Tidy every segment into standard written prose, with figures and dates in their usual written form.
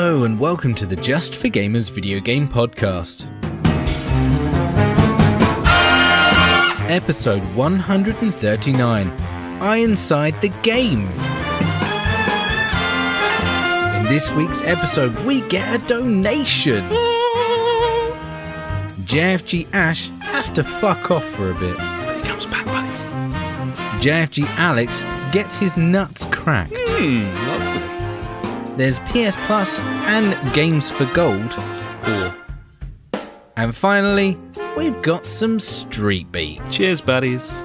Hello and welcome to the Just for Gamers video game podcast. Episode 139, Ironside the game. In this week's episode, we get a donation. JfG Ash has to fuck off for a bit. But he comes back, buddies. JfG Alex gets his nuts cracked. Lovely. There's PS Plus and Games for Gold. And finally, we've got some Street Beat. Cheers, buddies.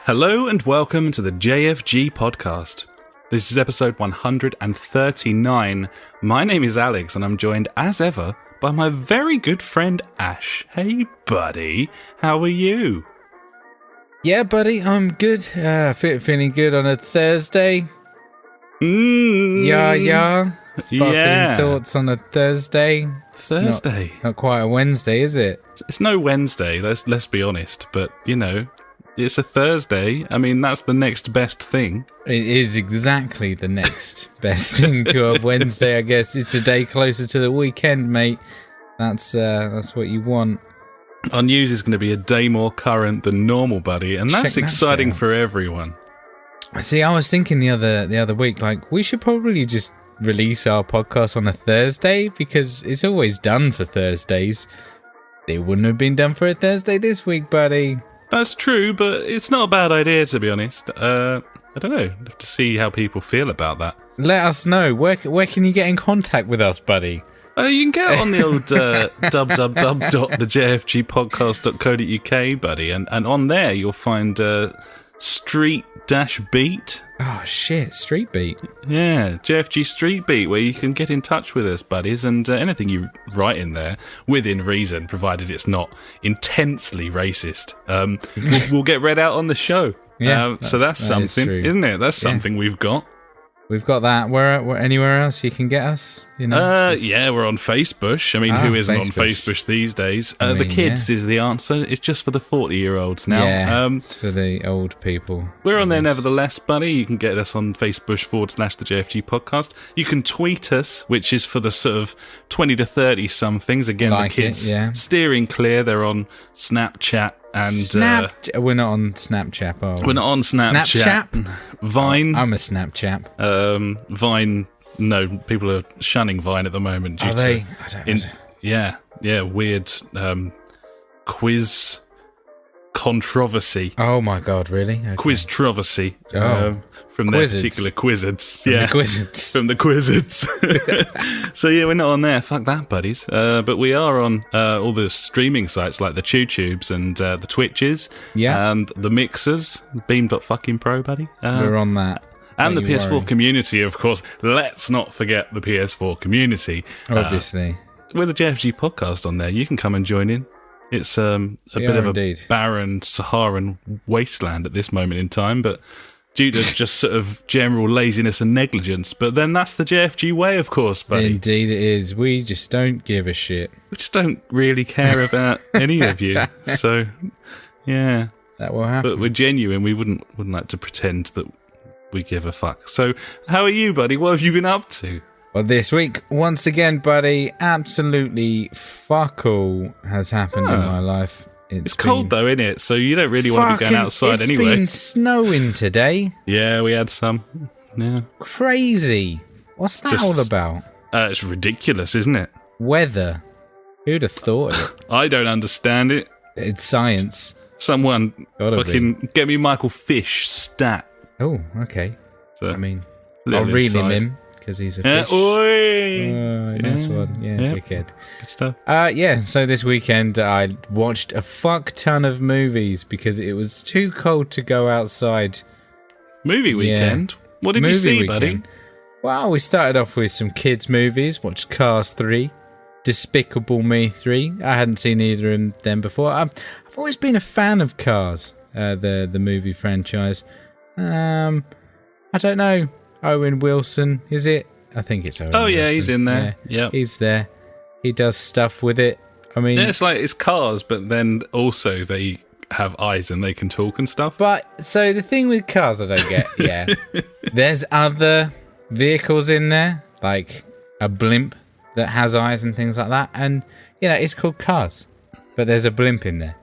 Hello and welcome to the JfG podcast. This is episode 139. My name is Alex and I'm joined as ever by my very good friend Ash. Hey buddy, how are you? Yeah, buddy, I'm good. Feeling good on a Thursday. Yeah. Sparkling thoughts on a Thursday. Thursday. Not quite a Wednesday, is it? It's no Wednesday, let's be honest, but you know, it's a Thursday. I mean, that's the next best thing. It is exactly the next best thing to a Wednesday, I guess. It's a day closer to the weekend, mate. That's what you want. Our news is going to be a day more current than normal, buddy, and that's exciting for everyone. See, I was thinking the other week, like, we should probably just release our podcast on a Thursday because it's always done for Thursdays. It wouldn't have been done for a Thursday this week, buddy. That's true, but it's not a bad idea, to be honest. I don't know. Have to see how people feel about that. Let us know. Where can you get in contact with us, buddy? You can get on the old www.thejfgpodcast.co.uk, buddy, and on there you'll find Street-Beat. Oh, shit, Street Beat. Yeah, JfG Street Beat, where you can get in touch with us, buddies, and anything you write in there, within reason, provided it's not intensely racist, we'll get read out on the show. Yeah, so that's something, isn't it? That's something we've got. We've got that. Where anywhere else you can get us? You know, yeah, we're on Facebook. I mean, who isn't on Facebook these days? The kids is the answer. It's just for the 40-year-olds now. Yeah, it's for the old people. We're on there nevertheless, buddy. You can get us on Facebook /the JfG podcast. You can tweet us, which is for the sort of 20 to 30 somethings. Again, like the kids steering clear. They're on Snapchat. And we're not on Snapchat, are we? We're not on Snapchat. Vine. I'm a Snapchat. Vine. No, people are shunning Vine at the moment. Are they? I don't. Yeah, weird quiz controversy. Oh my god, really? Okay. Quiz-troversy. From their particular Quizzards. From the Quizzards. From the Quizzards. So yeah, we're not on there. Fuck that, buddies. But we are on all the streaming sites like the TubeTubes and the Twitches. Yeah. And the Mixers. Beam.fucking.pro, buddy. We're on that. And the PS4 community, of course. Let's not forget the PS4 community. Obviously. With the JfG podcast on there, you can come and join in. It's a bit of a barren Saharan wasteland at this moment in time, but due to just sort of general laziness and negligence. But then that's the JfG way, of course, buddy. Indeed it is. We just don't give a shit. We just don't really care about any of you. So, yeah. That will happen. But we're genuine. We wouldn't like to pretend that we give a fuck. So, how are you, buddy? What have you been up to? Well, this week, once again, buddy, absolutely fuck all has happened in my life. It's cold though, isn't it? So you don't really want to be going outside anyway. It's been snowing today. Yeah, we had some. Yeah. Crazy. What's that all about? It's ridiculous, isn't it? Weather. Who'd have thought it? I don't understand it. It's science. Someone get me Michael Fish stat. Oh, okay. So, I mean, I'll reel him in. Because he's a fish. Nice one. Yeah, dickhead. Good stuff. So this weekend I watched a fuck ton of movies because it was too cold to go outside. Movie weekend? Yeah. What did you see, buddy? Well, we started off with some kids' movies. Watched Cars 3, Despicable Me 3. I hadn't seen either of them before. I've always been a fan of Cars, the movie franchise. I don't know. Owen Wilson, is it? I think it's Owen Oh, yeah, Wilson. he's in there. Yep. He's there. He does stuff with it. I mean... Yeah, it's cars, but then also they have eyes and they can talk and stuff. But, so the thing with cars I don't get, yeah, there's other vehicles in there, like a blimp that has eyes and things like that, and, it's called Cars, but there's a blimp in there,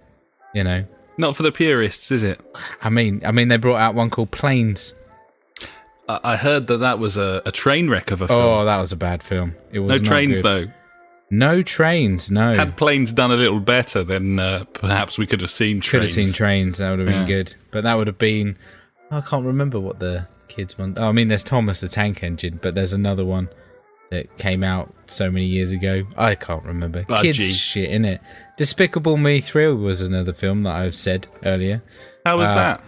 Not for the purists, is it? I mean, they brought out one called Planes. I heard that was a train wreck of a film. Oh, that was a bad film. It was no not trains, good. though. No trains, no. Had Planes done a little better, then perhaps we could have seen trains. Could have seen Trains, that would have been good. But that would have been... I can't remember what the kids want. Oh, I mean, there's Thomas the Tank Engine, but there's another one that came out so many years ago. I can't remember. Budgie. Kids shit, innit? Despicable Me 3 was another film that I've said earlier. How was that?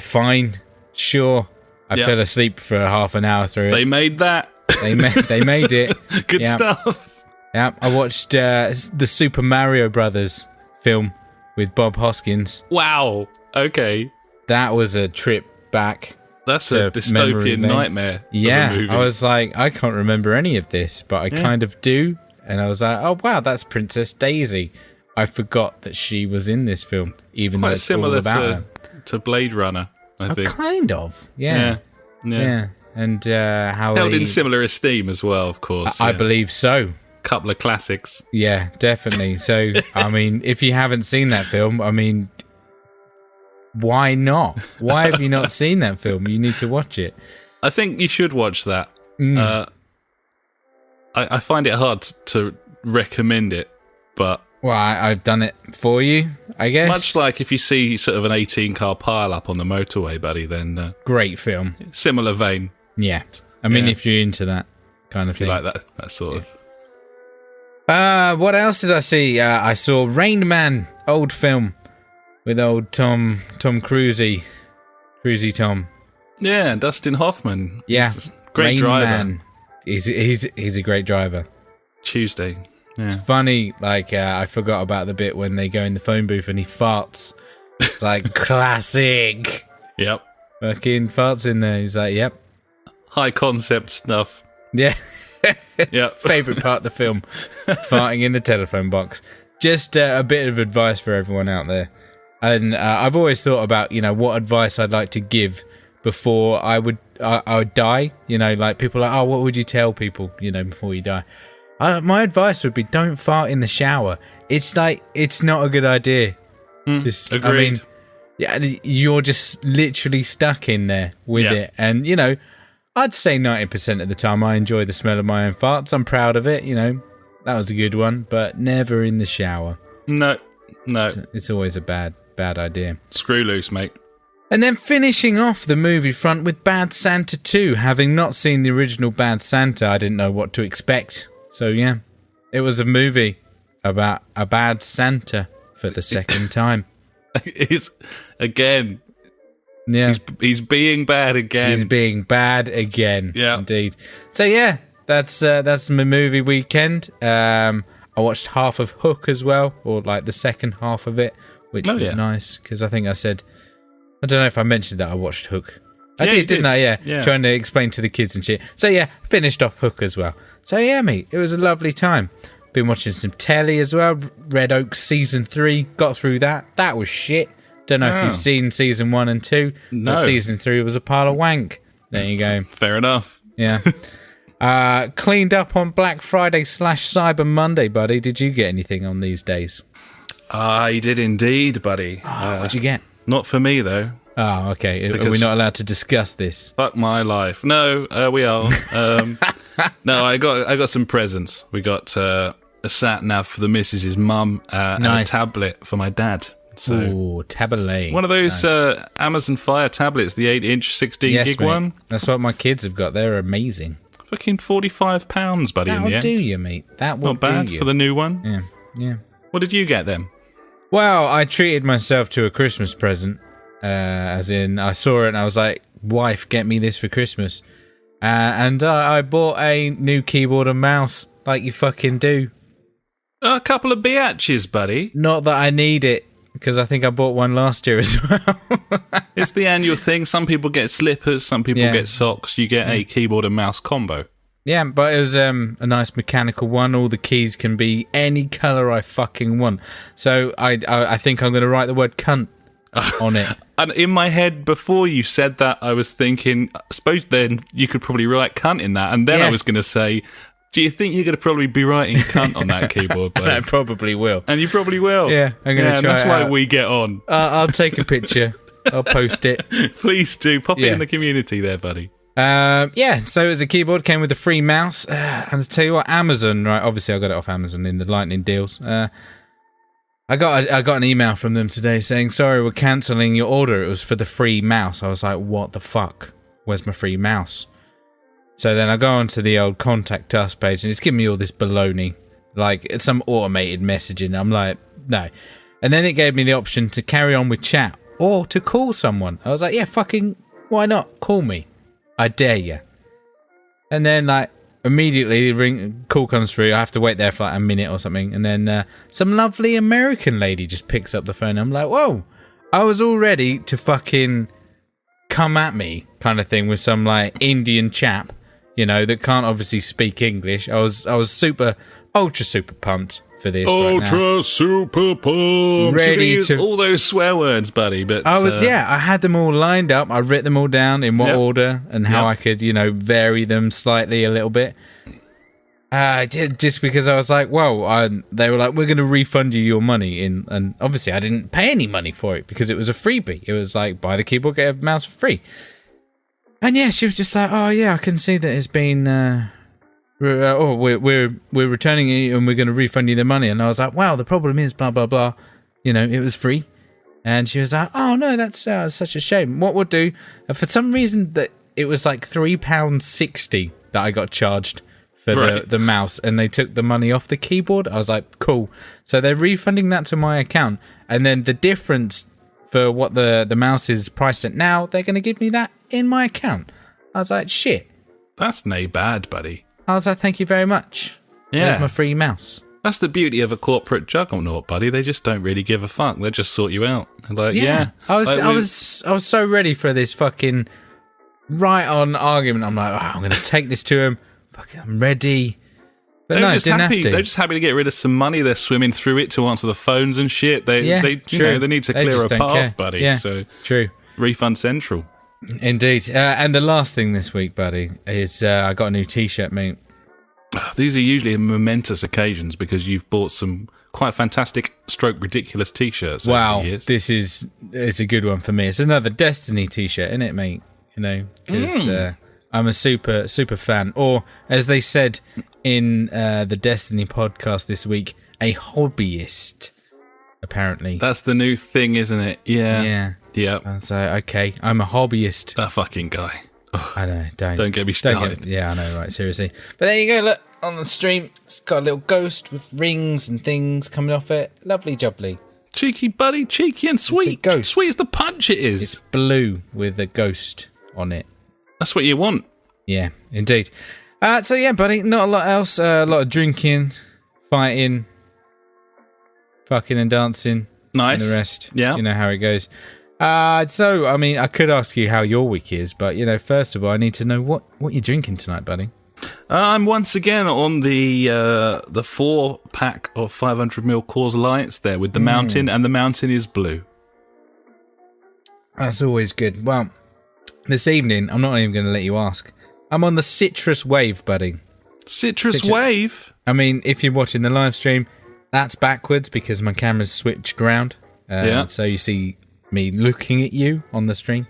Fine, sure. I fell asleep for half an hour through it. They made that. They made it. Good stuff. Yeah, I watched the Super Mario Brothers film with Bob Hoskins. Wow. Okay. That was a trip back. That's a dystopian nightmare. Yeah, of a movie. I was like, I can't remember any of this, but I kind of do. And I was like, oh wow, that's Princess Daisy. I forgot that she was in this film, even though it's similar all about her. to Blade Runner, I think. Kind of, yeah. And how held in similar esteem as well, of course. I believe so. Couple of classics. Yeah, definitely. So, I mean, if you haven't seen that film, I mean, why not? Why have you not seen that film? You need to watch it. I think you should watch that. I find it hard to recommend it, but... Well, I've done it for you, I guess. Much like if you see sort of an 18-car pile-up on the motorway, buddy, then... Great film. Similar vein. Yeah. I mean, if you're into that kind of thing. You like that sort of... What else did I see? I saw Rain Man, old film with old Tom Cruisey Tom. Yeah, Dustin Hoffman. Yeah, great Rain driver. Man. He's a great driver. Tuesday. Yeah. It's funny. Like I forgot about the bit when they go in the phone booth and he farts. It's like classic. Yep. Fucking farts in there. He's like, yep. High concept stuff. Yeah. Yeah. Favourite part of the film, farting in the telephone box. Just a bit of advice for everyone out there. And I've always thought about, what advice I'd like to give before I would die. Like people are like, oh, what would you tell people, before you die? My advice would be don't fart in the shower. It's like, it's not a good idea. Agreed. I mean, yeah, you're just literally stuck in there with it. And, I'd say 90% of the time I enjoy the smell of my own farts. I'm proud of it, That was a good one, but never in the shower. No. It's always a bad idea. Screw loose, mate. And then finishing off the movie front with Bad Santa 2. Having not seen the original Bad Santa, I didn't know what to expect. So, yeah, it was a movie about a bad Santa for the second time. It's, again... Yeah, he's being bad again. He's being bad again. Yeah, indeed. So yeah, that's my movie weekend. I watched half of Hook as well, or like the second half of it, which was nice because I think I said, I don't know if I mentioned that I watched Hook. I did, didn't I? Yeah, trying to explain to the kids and shit. So yeah, finished off Hook as well. So yeah, mate, it was a lovely time. Been watching some telly as well. Red Oaks season 3, got through that. That was shit. Don't know if you've seen season 1 and 2. No. But season 3 was a pile of wank. There you go. Fair enough. Yeah. Cleaned up on Black Friday / Cyber Monday, buddy. Did you get anything on these days? I did indeed, buddy. What'd you get? Not for me, though. Oh, okay. Are we not allowed to discuss this? Fuck my life. No, we are. No, I got some presents. We got a sat nav for the missus' mum and a tablet for my dad. So, ooh, tablet. One of those Amazon Fire tablets, the 8-inch 16-gig one. That's what my kids have got. They're amazing. Fucking £45, buddy, in the end. That'll do you, mate. That will do you. Not bad for the new one. Yeah. What did you get then? Well, I treated myself to a Christmas present. As in, I saw it and I was like, wife, get me this for Christmas. And I bought a new keyboard and mouse, like you fucking do. A couple of biatches, buddy. Not that I need it. Because I think I bought one last year as well. It's the annual thing. Some people get slippers, some people get socks. You get a keyboard and mouse combo. Yeah, but it was a nice mechanical one. All the keys can be any colour I fucking want. So I think I'm going to write the word cunt on it. And in my head, before you said that, I was thinking, I suppose then you could probably write cunt in that. And then I was going to say, do you think you're going to probably be writing cunt on that keyboard, buddy? I probably will. And you probably will. Yeah, I'm going to try that's it why out. we get on. I'll take a picture. I'll post it. Please do. Pop it in the community there, buddy. So it was a keyboard, came with a free mouse, and to tell you what, Amazon, right, obviously I got it off Amazon in the lightning deals. I got an email from them today saying, sorry, we're cancelling your order. It was for the free mouse. I was like, what the fuck? Where's my free mouse? So then I go onto the old contact us page, and it's giving me all this baloney, like it's some automated messaging. I'm like, no. And then it gave me the option to carry on with chat or to call someone. I was like, yeah, fucking, why not? Call me. I dare you. And then, like, immediately the call comes through. I have to wait there for like a minute or something. And then some lovely American lady just picks up the phone. I'm like, whoa. I was all ready to fucking come at me kind of thing with some, like, Indian chap, you know, that can't obviously speak English. I was super, ultra super pumped for this. Ultra super pumped. Ready you use to all those swear words, buddy. But I had them all lined up. I wrote them all down in what order and how I could, you know, vary them slightly a little bit. Just because I was like, whoa, they were like, we're going to refund you your money and obviously I didn't pay any money for it because it was a freebie. It was like, buy the keyboard, get a mouse for free. And yeah, she was just like, oh yeah, I can see that it's been. We're returning it and we're going to refund you the money. And I was like, wow, the problem is blah blah blah, you know, it was free. And she was like, oh no, that's such a shame. What we'll do, for some reason that it was like £3.60 that I got charged for the mouse, and they took the money off the keyboard. I was like, cool. So they're refunding that to my account, and then the difference for what the mouse is priced at now, they're going to give me that in my account. I was like, shit. That's nae bad, buddy. I was like, thank you very much. Yeah. There's my free mouse. That's the beauty of a corporate juggernaut, buddy. They just don't really give a fuck. They just sort you out. Like, I was so ready for this fucking right on argument. I'm like, I'm going to take this to him. Fucking, I'm ready. But no, didn't have to. They're just happy to get rid of some money. They're swimming through it to answer the phones and shit. They need to clear a path, buddy. Yeah, so true. Refund Central. Indeed. And the last thing this week, buddy, is I got a new T-shirt, mate. These are usually momentous occasions because you've bought some quite fantastic stroke ridiculous T-shirts. Wow, over the years. it's a good one for me. It's another Destiny T-shirt, isn't it, mate? You know, because I'm a super fan. Or, as they said in the Destiny podcast this week, a hobbyist, apparently. That's the new thing, isn't it? Yeah. Yeah. Yep. So, okay, I'm a hobbyist. That fucking guy. Oh, I know, don't get me started. Yeah, I know, right, seriously. But there you go, look, on the stream, it's got a little ghost with rings and things coming off it. Lovely jubbly. Cheeky, buddy, cheeky and sweet. Ghost. Sweet as the punch it is. It's blue with a ghost on it. That's what you want. Yeah, indeed. So yeah, buddy, not a lot else. A lot of drinking, fighting, fucking and dancing. Nice. And the rest. Yeah. You know how it goes. So, I mean, I could ask you how your week is, but, you know, first of all, I need to know what you're drinking tonight, buddy. I'm once again on the 4-pack of 500ml Coors Lights there with the mountain, and the mountain is blue. That's always good. Well, this evening, I'm not even going to let you ask. I'm on the citrus wave, buddy. Citrus wave? I mean, if you're watching the live stream, that's backwards because my camera's switched around. So you see me looking at you on the stream.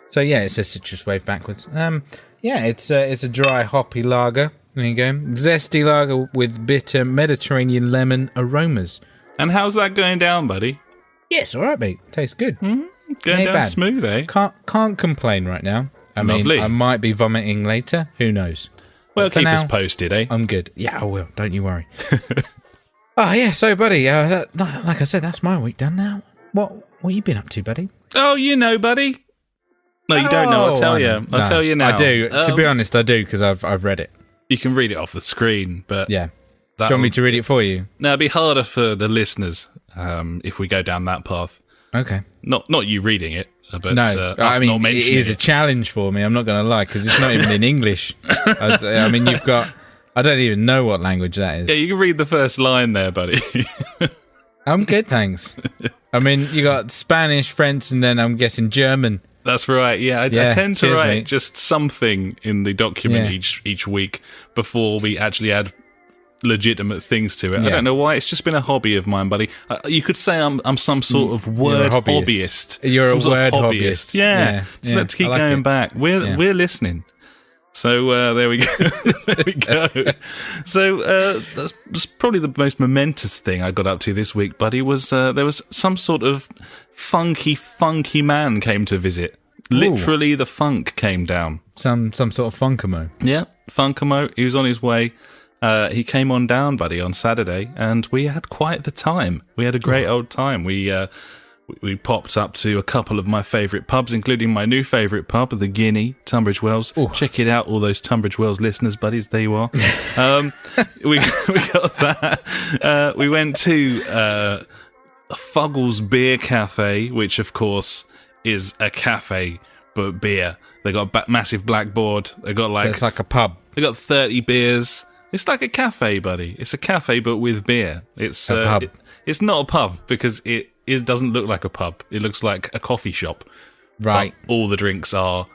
So yeah, it says citrus wave backwards. It's a dry hoppy lager. There you go. Zesty lager with bitter Mediterranean lemon aromas. And how's that going down, buddy? Yes, all right, mate. Tastes good. Going down bad. Smooth, eh? Can't complain right now. I mean, I might be vomiting later. Who knows? Well, keep us posted, eh? I'm good. Yeah, I will. Don't you worry. Oh yeah. So, buddy, like I said, that's my week done now. What you been up to, buddy? Oh, you know, buddy. No, you don't know. I'll tell you. I'll tell you now. I do. To be honest, I do because I've read it. You can read it off the screen, but yeah. Do you want me to read it for you? No, it'd be harder for the listeners if we go down that path. Okay. Not you reading it. but No, us I mean, not it mentioning is a challenge for me. I'm not going to lie, because it's not even in English. I mean, you've got... I don't even know what language that is. Yeah, you can read the first line there, buddy. I'm good, thanks. I mean, you got Spanish, French, and then I'm guessing German. That's right. Yeah, I tend to write mate. just something in the document each week before we actually add legitimate things to it. I don't know why. It's just been a hobby of mine, buddy. You could say I'm some sort of word hobbyist. You're some a sort word of hobbyist. Yeah. Just let's keep going back. We're listening. So there we go. There we go. So that's probably the most momentous thing I got up to this week, buddy, was there was some sort of funky man came to visit. Ooh. Literally, the funk came down. Some sort of Funkamo. Yeah, Funkamo. He was on his way. He came on down, buddy, on Saturday, and we had quite the time. We had a great old time. We popped up to a couple of my favourite pubs, including my new favourite pub, the Guinea, Tunbridge Wells. Ooh. Check it out, all those Tunbridge Wells listeners, buddies. There you are. We got that. We went to Fuggles Beer Cafe, which, of course, is a cafe but beer. They got a massive blackboard. They got So it's like a pub. They got 30 beers. It's like a cafe, buddy. It's a cafe but with beer. It's a pub. It's not a pub because it doesn't look like a pub. It looks like a coffee shop. Right. But all the drinks are,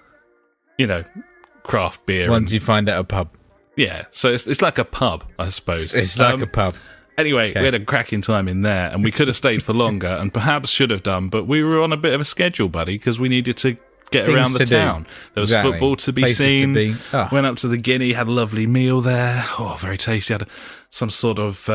craft beer. Once you find out a pub. Yeah. So it's like a pub, I suppose. It's like a pub. Anyway, Okay. we had a cracking time in there, and we could have stayed for longer, and perhaps should have done, but we were on a bit of a schedule, buddy, because we needed to get Things around the to do. town. There was Exactly. football to be Places to seen. be. Oh. Went up to the Guinea, had a lovely meal there. Oh, very tasty. Had some sort of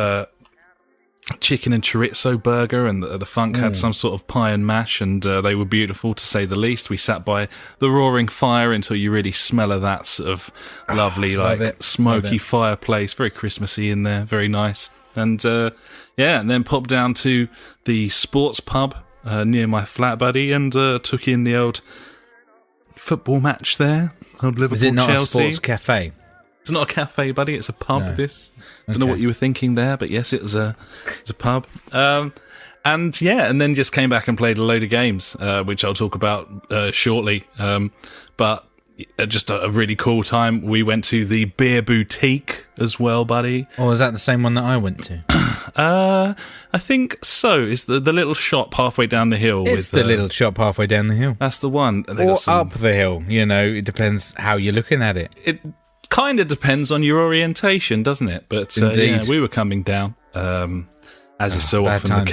chicken and chorizo burger, and the funk had some sort of pie and mash, and they were beautiful, to say the least. We sat by the roaring fire until you really smell of that sort of lovely, smoky fireplace. Very Christmassy in there. Very nice. And and then popped down to the sports pub near my flat, buddy, and took in the old football match there. Old Liverpool Is it not Chelsea. a sports cafe? It's not a cafe, buddy. It's a pub. No. This. I don't know what you were thinking there, but yes, it was a pub. And then just came back and played a load of games, which I'll talk about shortly. But just a really cool time. We went to the Beer Boutique as well, buddy. Or is that the same one that I went to? I think so. It's the little shop halfway down the hill. It's the little shop halfway down the hill. That's the one. They Or got some, up the hill. It depends how you're looking at it. It kind of depends on your orientation, doesn't it? But Indeed. we were coming down. As is so bad often times. the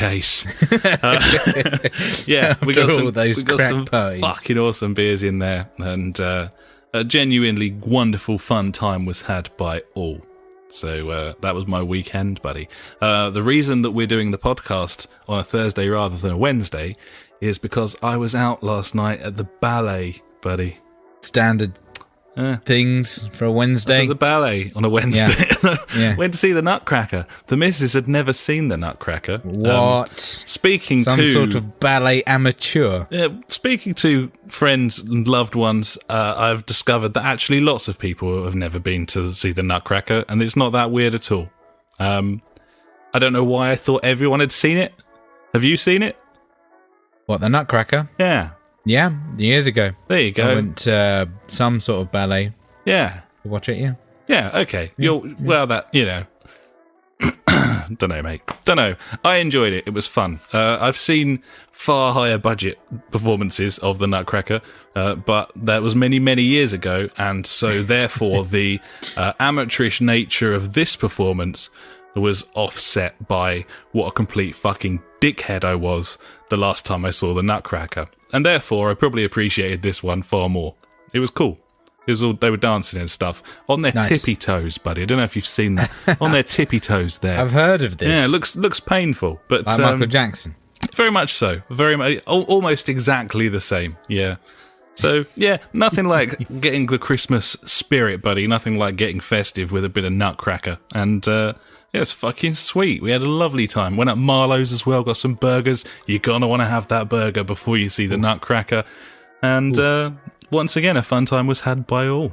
case. We got all those some parties. fucking awesome beers in there, and a genuinely wonderful fun time was had by all. So that was my weekend, buddy. The reason that we're doing the podcast on a Thursday rather than a Wednesday is because I was out last night at the ballet, buddy. Standard things for a I was Wednesday. at the ballet on a Wednesday. Yeah. Went to see the Nutcracker. The missus had never seen the Nutcracker. What? Speaking Some to sort of ballet amateur. speaking to friends and loved ones, I've discovered that actually lots of people have never been to see the Nutcracker, and it's not that weird at all. I don't know why I thought everyone had seen it. Have you seen it? What, the Nutcracker? Yeah. Yeah, years ago. There you go. I went to some sort of ballet Yeah. to watch it, yeah. Yeah, okay. Well, that, don't know, mate. Don't know. I enjoyed it. It was fun. I've seen far higher budget performances of the Nutcracker, but that was many, many years ago, and so therefore the amateurish nature of this performance was offset by what a complete fucking dickhead I was the last time I saw the Nutcracker. And therefore I probably appreciated this one far more. It was cool. It was all, they were dancing and stuff on their tippy toes, buddy. I don't know if you've seen that. On their tippy toes there. I've heard of this. Yeah, it looks painful, but like Michael Jackson. very much so. Very much, almost exactly the same. Yeah. So yeah, nothing like getting the Christmas spirit, buddy. Nothing like getting festive with a bit of Nutcracker. And yeah, it's fucking sweet. We had a lovely time. Went up Marlowe's as well. Got some burgers. You're gonna want to have that burger before you see the Nutcracker. And once again, a fun time was had by all.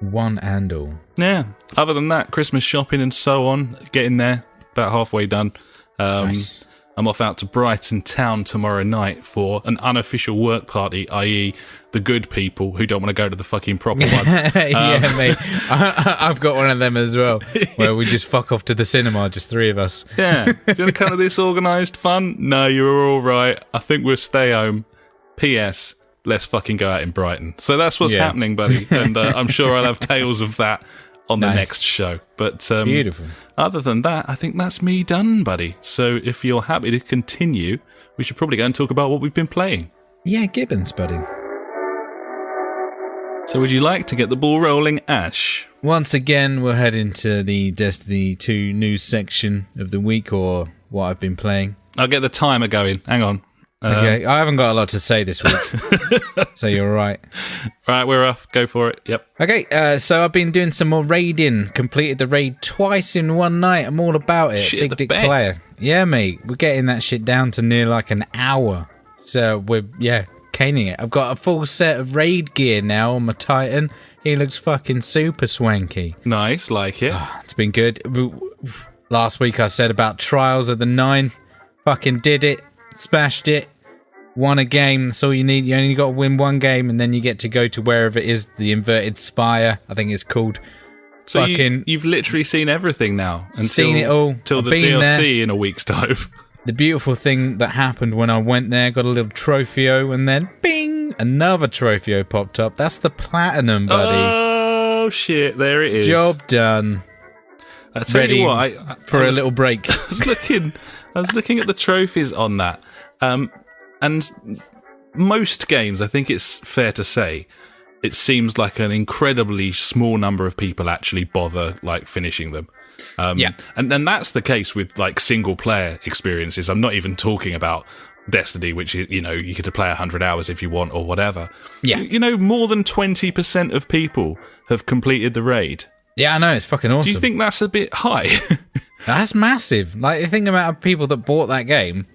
One and all. Yeah. Other than that, Christmas shopping and so on, getting there, about halfway done. Nice. I'm off out to Brighton town tomorrow night for an unofficial work party, i.e. the good people who don't want to go to the fucking proper one. Yeah, mate. I've got one of them as well, where we just fuck off to the cinema, just three of us. Yeah. Do you want to come to this organised fun? No, you're all right. I think we'll stay home. P.S. Let's fucking go out in Brighton. So that's what's happening, buddy. And I'm sure I'll have tales of that on the next show. But beautiful. Other than that, I think that's me done, buddy. So if you're happy to continue, we should probably go and talk about what we've been playing. Yeah, Gibbons, buddy. So would you like to get the ball rolling, Ash? Once again, we'll head into the Destiny 2 news section of the week, or what I've been playing. I'll get the timer going. Hang on. Okay, I haven't got a lot to say this week, so you're right. Right, we're off. Go for it. Yep. Okay, so I've been doing some more raiding. Completed the raid twice in one night. I'm all about it. Shit, Big the dick bed. player. Yeah, mate. We're getting that shit down to near like an hour. So we're, caning it. I've got a full set of raid gear now on my Titan. He looks fucking super swanky. Nice, like it. It's been good. Last week I said about Trials of the 9. Fucking did it. Smashed it. Won a game. That's all you need. You only got to win one game, and then you get to go to wherever it is, the Inverted Spire, I think it's called. So you've literally seen everything now. Seen it all. Till I've the been DLC there. in a week's time. The beautiful thing that happened when I went there, got a little tropheo, and then bing, another tropheo popped up. That's the platinum, buddy. Oh shit! There it is. Job done. I tell Ready you what, for a little break. I was looking at the trophies on that, and most games, I think it's fair to say, it seems like an incredibly small number of people actually bother like finishing them. And then that's the case with like single player experiences. I'm not even talking about Destiny, which you could play 100 hours if you want or whatever. Yeah, more than 20% of people have completed the raid. Yeah, I know, it's fucking awesome. Do you think that's a bit high? That's massive. Like, think about people that bought that game,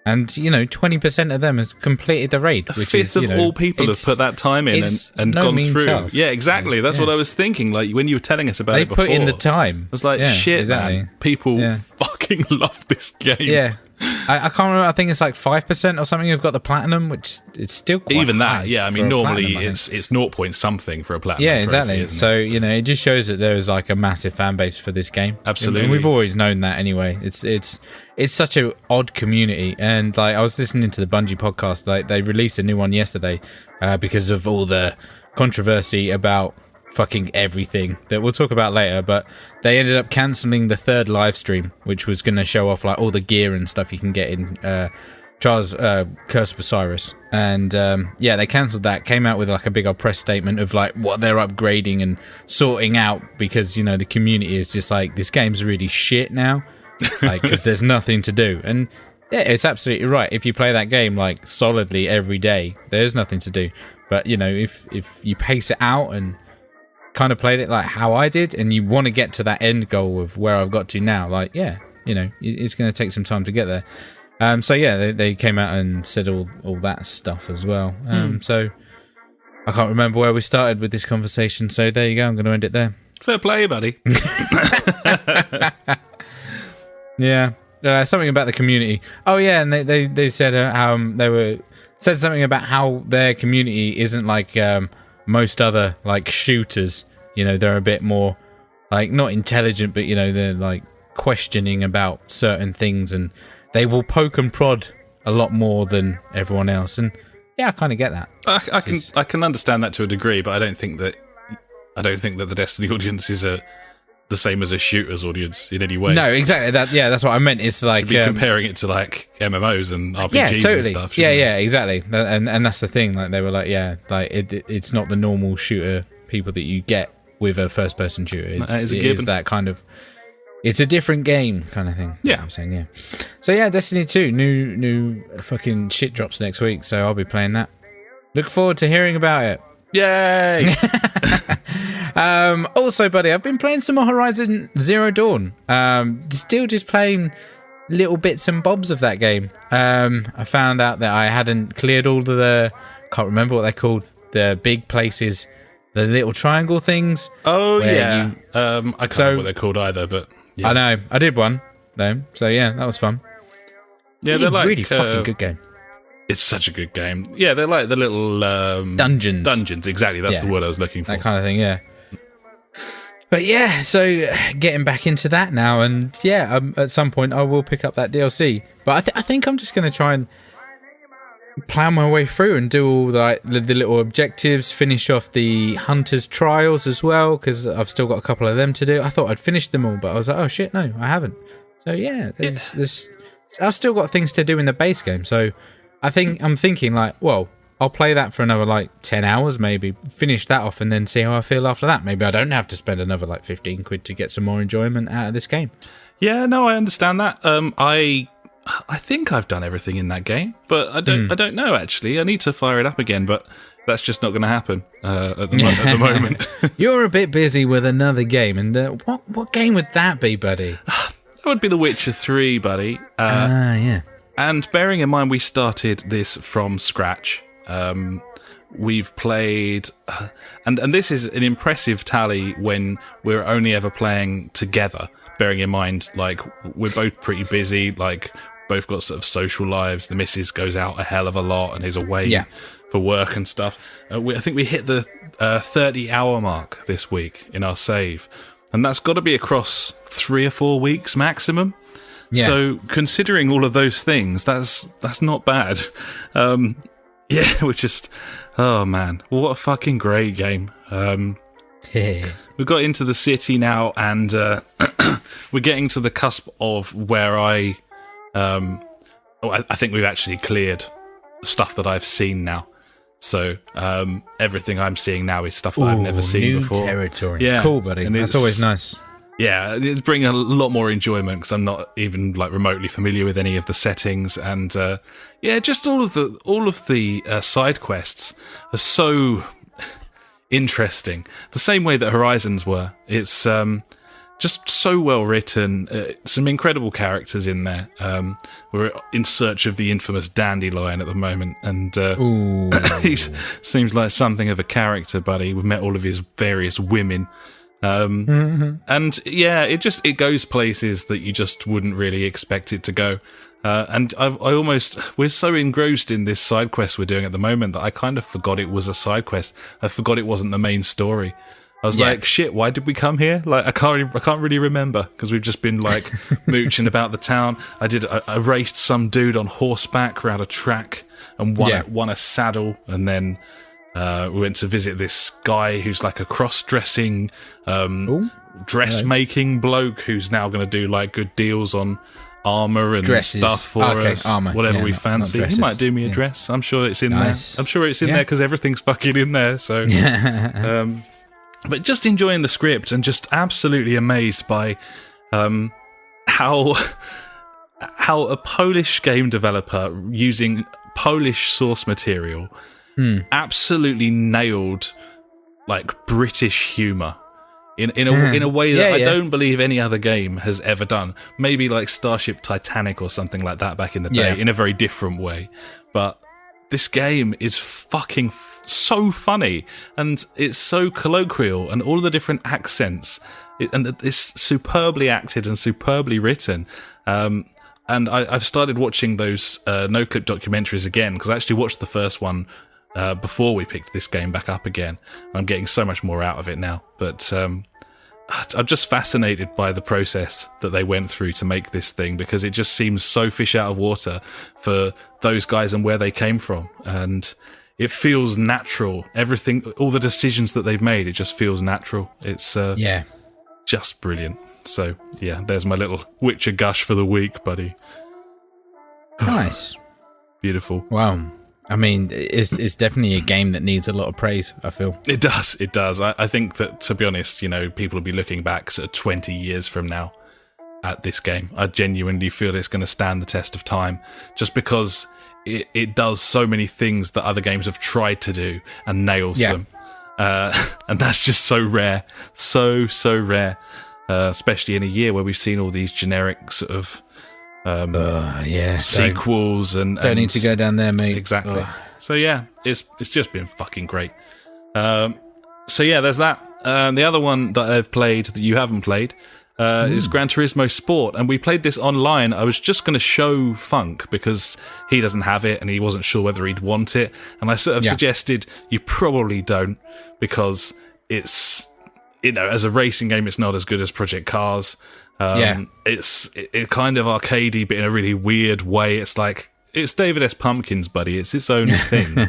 and 20% of them has completed the raid. A fifth of all people have put that time in and no gone mean through. task. Yeah, exactly. That's what I was thinking. Like when you were telling us about it before, they put in the time. I was like, shit, exactly. man. People fucking love this game. Yeah. I can't remember. I think it's like 5% or something who've got the platinum, which it's still quite even high that. Yeah, I mean, normally platinum, it's 0 point something for a platinum. Yeah, trophy, exactly. isn't So it? it just shows that there is like a massive fan base for this game. Absolutely, and we've always known that anyway. It's such an odd community, and like I was listening to the Bungie podcast. Like they released a new one yesterday because of all the controversy about fucking everything that we'll talk about later, but they ended up cancelling the third live stream, which was going to show off like all the gear and stuff you can get in Charles Curse of Osiris, and they cancelled that. Came out with like a big old press statement of like what they're upgrading and sorting out, because the community is just like, this game's really shit now, like because there's nothing to do. And yeah, it's absolutely right. If you play that game like solidly every day, there's nothing to do. But if you pace it out and kind of played it like how I did, and you want to get to that end goal of where I've got to now, like it's going to take some time to get there. They came out and said all that stuff as well. So I can't remember where we started with this conversation, so there you go, I'm going to end it there. Fair play, buddy. Yeah, something about the community. Oh yeah, and they said said something about how their community isn't like most other like shooters. They're a bit more like not intelligent, but they're like questioning about certain things, and they will poke and prod a lot more than everyone else. And yeah, I kind of get that. I can understand that to a degree, but I don't think that the Destiny audience is the same as a shooter's audience in any way. No, exactly. That's what I meant. It's like be comparing it to like MMOs and RPGs totally. and stuff. Yeah, exactly. And that's the thing. Like they were like, it's not the normal shooter people that you get with a first-person shooter. It's that kind of. It's a different game kind of thing. Yeah. I'm saying, yeah. So yeah, Destiny 2, new fucking shit drops next week, so I'll be playing that. Look forward to hearing about it. Yay! Also, buddy, I've been playing some more Horizon Zero Dawn. Still just playing little bits and bobs of that game. I found out that I hadn't cleared all of the... can't remember what they're called. The big places. The little triangle things. Oh, yeah. I can't remember what they're called either, but... Yeah. I know. I did one, though. So, yeah, that was fun. Yeah, they're like really fucking good game. It's such a good game. Yeah, they're like the little Dungeons. Dungeons, exactly. That's the word I was looking for. That kind of thing, yeah. But yeah, so getting back into that now, and at some point I will pick up that DLC. But I think I'm just going to try and plow my way through and do all the little objectives, finish off the Hunter's Trials as well, because I've still got a couple of them to do. I thought I'd finished them all, but I was like, oh shit, no, I haven't. So yeah, I've still got things to do in the base game. So I'm thinking like, well, I'll play that for another like 10 hours, maybe finish that off and then see how I feel after that. Maybe I don't have to spend another like 15 quid to get some more enjoyment out of this game. Yeah, no, I understand that. I think I've done everything in that game, but I don't know actually. I need to fire it up again, but that's just not going to happen at the moment. You're a bit busy with another game, and what game would that be, buddy? That would be The Witcher 3, buddy. Yeah. And bearing in mind we started this from scratch, we've played, and this is an impressive tally when we're only ever playing together. Bearing in mind, like, we're both pretty busy, like, both got sort of social lives. The missus goes out a hell of a lot and is away for work and stuff. I think we hit the 30-hour mark this week in our save, and that's got to be across 3 or 4 weeks maximum. Yeah. So considering all of those things, that's not bad. We're just, oh man, what a fucking great game. We got into the city now, and we're getting to the cusp of where I think we've actually cleared stuff that I've seen now. So everything I'm seeing now is stuff that I've never seen before. New territory. Yeah, cool, buddy. And that's always nice. Yeah, it's bringing a lot more enjoyment because I'm not even like remotely familiar with any of the settings, and just all of the side quests are so interesting. The same way that Horizons were. It's just so well written. Some incredible characters in there. We're in search of the infamous Dandelion at the moment, and he seems like something of a character, buddy. We've met all of his various women. And yeah, it goes places that you just wouldn't really expect it to go. And we're so engrossed in this side quest we're doing at the moment that I kind of forgot it was a side quest. I forgot it wasn't the main story. I was like, shit, why did we come here? Like, I can't really remember because we've just been like mooching about the town. I raced some dude on horseback around a track and won a saddle, and then we went to visit this guy who's like a cross-dressing, dressmaking bloke who's now going to do like good deals on armor and stuff for us, armor. Whatever we fancy. He might do me a dress. I'm sure it's in there. I'm sure it's in there because everything's fucking in there. So, but just enjoying the script and just absolutely amazed by how a Polish game developer using Polish source material absolutely nailed like British humour in a way that I don't believe any other game has ever done. Maybe like Starship Titanic or something like that back in the day, in a very different way. But this game is fucking so funny, and it's so colloquial, and all the different accents, and it's superbly acted and superbly written. And I've started watching those no-clip documentaries again, because I actually watched the first one before we picked this game back up again. I'm getting so much more out of it now. But I'm just fascinated by the process that they went through to make this thing, because it just seems so fish out of water for those guys and where they came from. And it feels natural. Everything, all the decisions that they've made, it just feels natural. It's just brilliant. So, yeah, there's my little Witcher gush for the week, buddy. Nice. Beautiful. Wow. I mean, it's definitely a game that needs a lot of praise, I feel. It does. I think that, to be honest, people will be looking back sort of 20 years from now at this game. I genuinely feel it's going to stand the test of time, just because it does so many things that other games have tried to do and nails them. And that's just so rare. So rare. Especially in a year where we've seen all these generic sort of sequels and don't need to go down there, mate. Exactly. So yeah, it's just been fucking great. So yeah, there's that. The other one that I've played that you haven't played It's Gran Turismo Sport, and we played this online. I was just going to show Funk because he doesn't have it and he wasn't sure whether he'd want it, and I sort of suggested you probably don't, because it's, as a racing game, it's not as good as Project Cars. It's kind of arcadey, but in a really weird way. It's like, it's David S. Pumpkins, buddy. It's its own thing.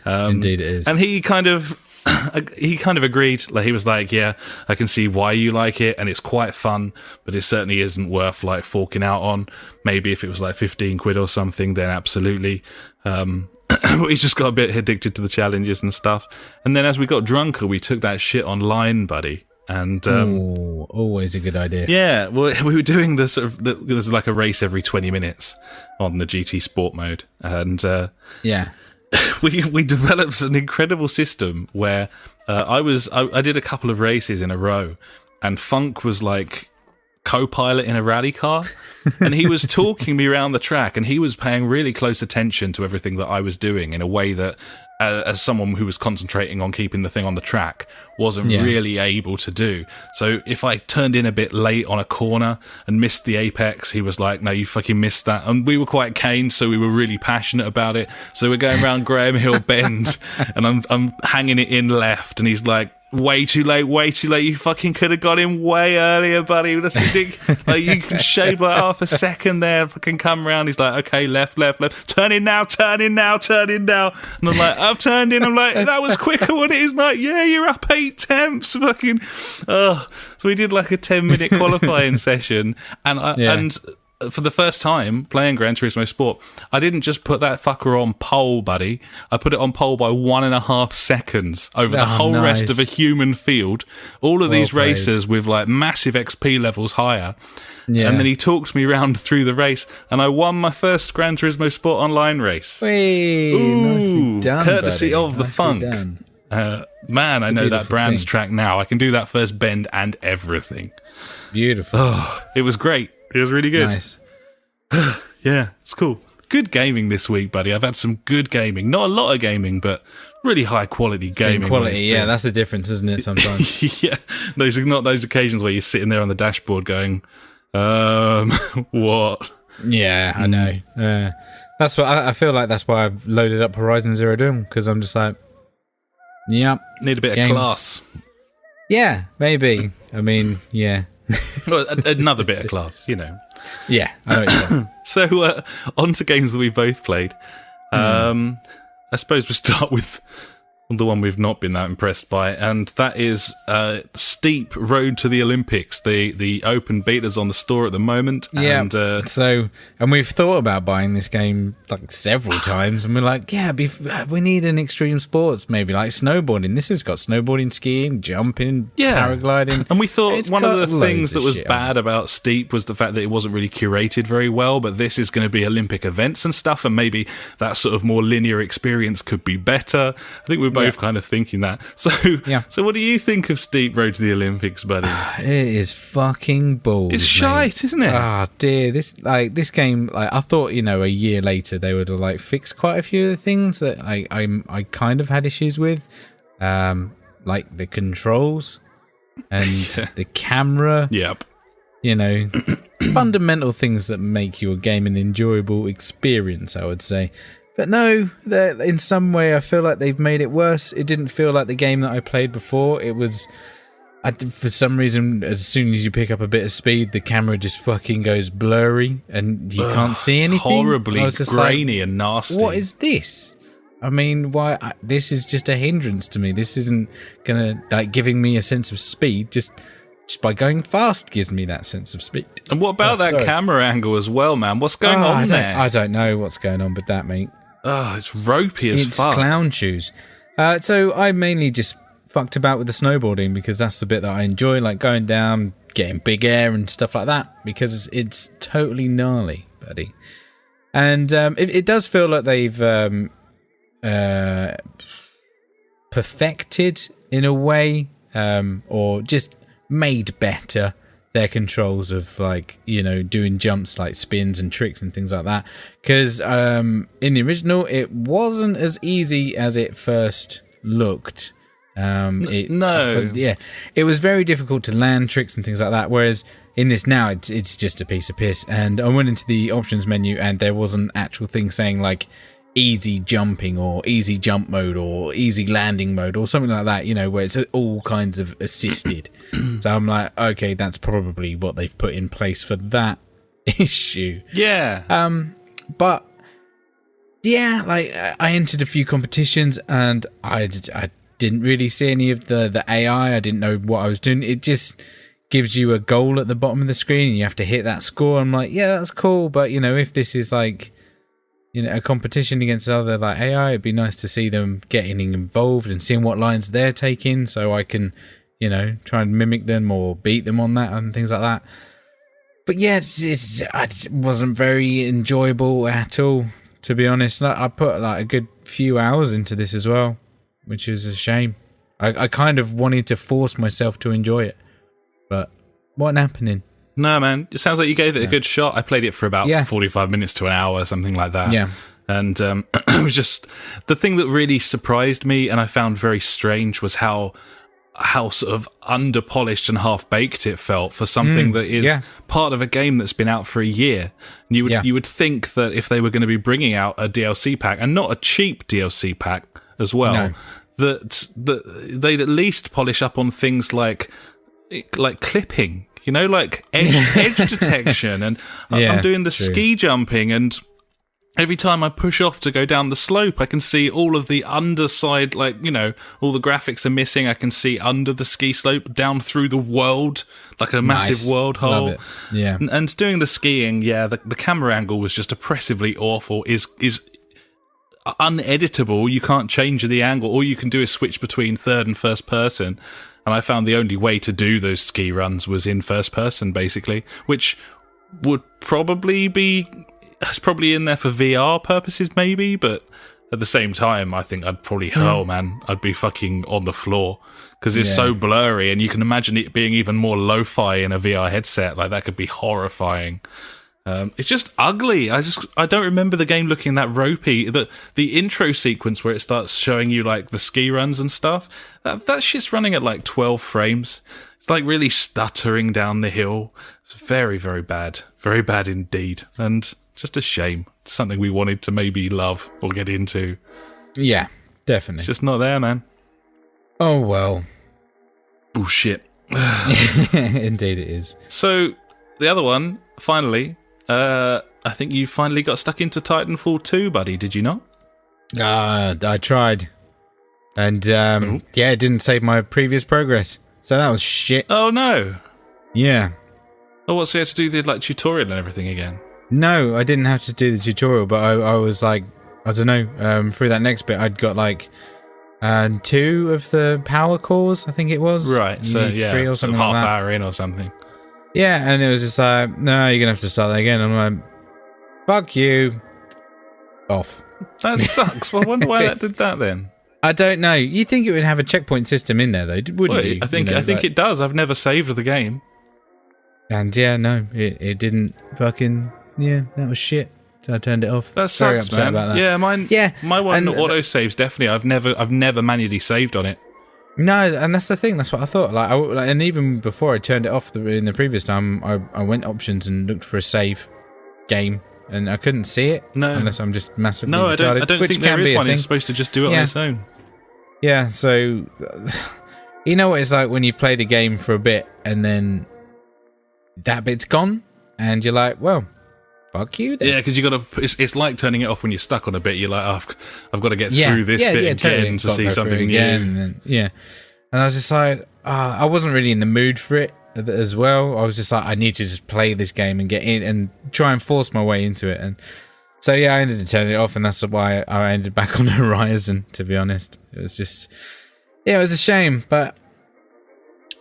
Indeed it is. And he kind of agreed. Like, he was like, yeah, I can see why you like it, and it's quite fun, but it certainly isn't worth like forking out on. Maybe if it was like 15 quid or something, then absolutely. We just got a bit addicted to the challenges and stuff. And then as we got drunker, we took that shit online, buddy. And always a good idea. Yeah, well, we were doing there's like a race every 20 minutes on the GT Sport mode, and we developed an incredible system where I did a couple of races in a row, and Funk was like co-pilot in a rally car, and he was talking me around the track, and he was paying really close attention to everything that I was doing in a way that, as someone who was concentrating on keeping the thing on the track, wasn't really able to do. So if I turned in a bit late on a corner and missed the apex, he was like, no, you fucking missed that. And we were quite caned, so we were really passionate about it. So we're going around Graham Hill Bend, and I'm hanging it in left, and he's like, way too late, you fucking could have got in way earlier, buddy. That's ridiculous. Like, you can shave like half a second there, fucking come round. He's like, okay, left, turn in now. And I'm like, I've turned in. I'm like, that was quicker than it is. Like, yeah, you're up 8 tenths, fucking. So we did like a 10-minute qualifying session, and for the first time playing Gran Turismo Sport, I didn't just put that fucker on pole, buddy. I put it on pole by 1.5 seconds over the whole rest of a human field. All of these racers with like massive XP levels higher. Yeah. And then he talked me round through the race, and I won my first Gran Turismo Sport online race. Nicely done, courtesy buddy. of the Funk. Man, I know that Brands track now. I can do that first bend and everything. Beautiful. Oh, it was great. It was really good. Nice. Yeah, it's cool. Good gaming this week, buddy. I've had some good gaming. Not a lot of gaming, but really high quality gaming. Quality, yeah, that's the difference, isn't it, sometimes? Yeah. Those are not those occasions where you're sitting there on the dashboard going, what? Yeah, I know. That's what I feel like. That's why I've loaded up Horizon Zero Dawn, because I'm just like, yeah, need a bit of class. Yeah, maybe. I mean, yeah. Well, another bit of class, Yeah, I know what you're saying. So, on to games that we both played. I suppose we'll start with the one we've not been that impressed by, and that is Steep Road to the Olympics. The open beta's on the store at the moment. Yeah. And we've thought about buying this game like several times, and we're like, yeah, we need an extreme sports, maybe like snowboarding. This has got snowboarding, skiing, jumping, paragliding. And we thought one of the things that was bad on about Steep was the fact that it wasn't really curated very well, but this is going to be Olympic events and stuff, and maybe that sort of more linear experience could be better. I think we're both kind of thinking that. So what do you think of Steep Road to the Olympics, buddy? It is fucking balls. It's shite, isn't it? Oh dear, this game. Like, I thought, a year later they would have like fixed quite a few of the things that I kind of had issues with, like the controls and the camera. Yep. Fundamental things that make your game an enjoyable experience, I would say. But no, in some way I feel like they've made it worse. It didn't feel like the game that I played before. It was, for some reason, as soon as you pick up a bit of speed, the camera just fucking goes blurry and you can't see anything. Horribly grainy and nasty. What is this? I mean, this is just a hindrance to me. This isn't gonna giving me a sense of speed. Just by going fast gives me that sense of speed. And what about that camera angle as well, man? What's going on there? I don't know what's going on with that, mate. Oh, it's ropey as fuck. It's clown shoes. So I mainly just fucked about with the snowboarding because that's the bit that I enjoy, like going down, getting big air and stuff like that, because it's totally gnarly, buddy. And it does feel like they've perfected in a way, or just made better their controls of doing jumps like spins and tricks and things like that, because in the original it wasn't as easy as it first looked. No. It was very difficult to land tricks and things like that. Whereas in this now, it's just a piece of piss. And I went into the options menu, and there was an actual thing saying like easy jumping or easy jump mode or easy landing mode or something like that. You know, where it's all kinds of assisted. So I'm like, okay, that's probably what they've put in place for that issue. Yeah. But yeah, like I entered a few competitions, and I didn't really see any of the AI. I didn't know what I was doing. It just gives you a goal at the bottom of the screen, and you have to hit that score. I'm like, yeah, that's cool, but you know, if this is like, you know, a competition against other like AI, it'd be nice to see them getting involved and seeing what lines they're taking, so I can, you know, try and mimic them or beat them on that and things like that. But yeah, it wasn't very enjoyable at all, to be honest. I put like a good few hours into this as well, which is a shame. I kind of wanted to force myself to enjoy it, but wasn't happening. No, man. It sounds like you gave it a good shot. I played it for about 45 minutes to an hour, something like that. Yeah. And it was just the thing that really surprised me and I found very strange was how sort of under-polished and half-baked it felt for something that is part of a game that's been out for a year. And you would think that if they were going to be bringing out a DLC pack, and not a cheap DLC pack as well, that they'd at least polish up on things like clipping, you know, like edge detection. And I'm doing the ski jumping, and every time I push off to go down the slope, I can see all of the underside, like, you know, all the graphics are missing. I can see under the ski slope down through the world, like a massive world hole. Love it. Yeah. And doing the skiing, the camera angle was just oppressively awful, is uneditable. You can't change the angle. All you can do is switch between third and first person. And I found the only way to do those ski runs was in first person, basically, which would probably be... It's probably in there for VR purposes, maybe, but at the same time, I think I'd probably, I'd be fucking on the floor because it's so blurry, and you can imagine it being even more lo-fi in a VR headset. Like, that could be horrifying. It's just ugly. I don't remember the game looking that ropey. The intro sequence where it starts showing you like the ski runs and stuff, that shit's running at like 12 frames. It's like really stuttering down the hill. It's very, very bad. Very bad indeed. And just a shame. Something we wanted to maybe love or get into. Yeah, definitely. It's just not there, man. Oh, well. Oh, shit. Indeed it is. So, the other one, finally, I think you finally got stuck into Titanfall 2, buddy, did you not? I tried. And, it didn't save my previous progress. So that was shit. Oh, no. Yeah. Oh, what, so you had to do the like tutorial and everything again? No, I didn't have to do the tutorial, but I was like, I don't know, through that next bit, I'd got like 2 of the power cores, I think it was. Right, so 3 or something half like that. hour in or something. Yeah, and it was just like, no, you're going to have to start that again. I'm like, fuck you. Off. That sucks. Well, I wonder why that did that then. I don't know. You think it would have a checkpoint system in there, though, wouldn't you? I think it does. I've never saved the game. And yeah, no, it didn't fucking... Yeah, that was shit. So I turned it off. That sucks, Very upset man. about that. Yeah, my one and auto saves definitely. I've never manually saved on it. No, and that's the thing. That's what I thought. And even before I turned it off in the previous time, I went options and looked for a save game, and I couldn't see it. No, unless I'm just massively. No, I don't think there is one. It's supposed to just do it on its own. Yeah. So, you know what it's like when you've played a game for a bit and then that bit's gone, and you're like, well. Fuck you then. Yeah, because you got to. It's like turning it off when you're stuck on a bit. You're like, oh, I've got to get through this bit again totally. To see something new. And I was just like, I wasn't really in the mood for it as well. I was just like, I need to just play this game and get in and try and force my way into it. And so I ended up turning it off, and that's why I ended back on Horizon. To be honest, it was just, it was a shame, but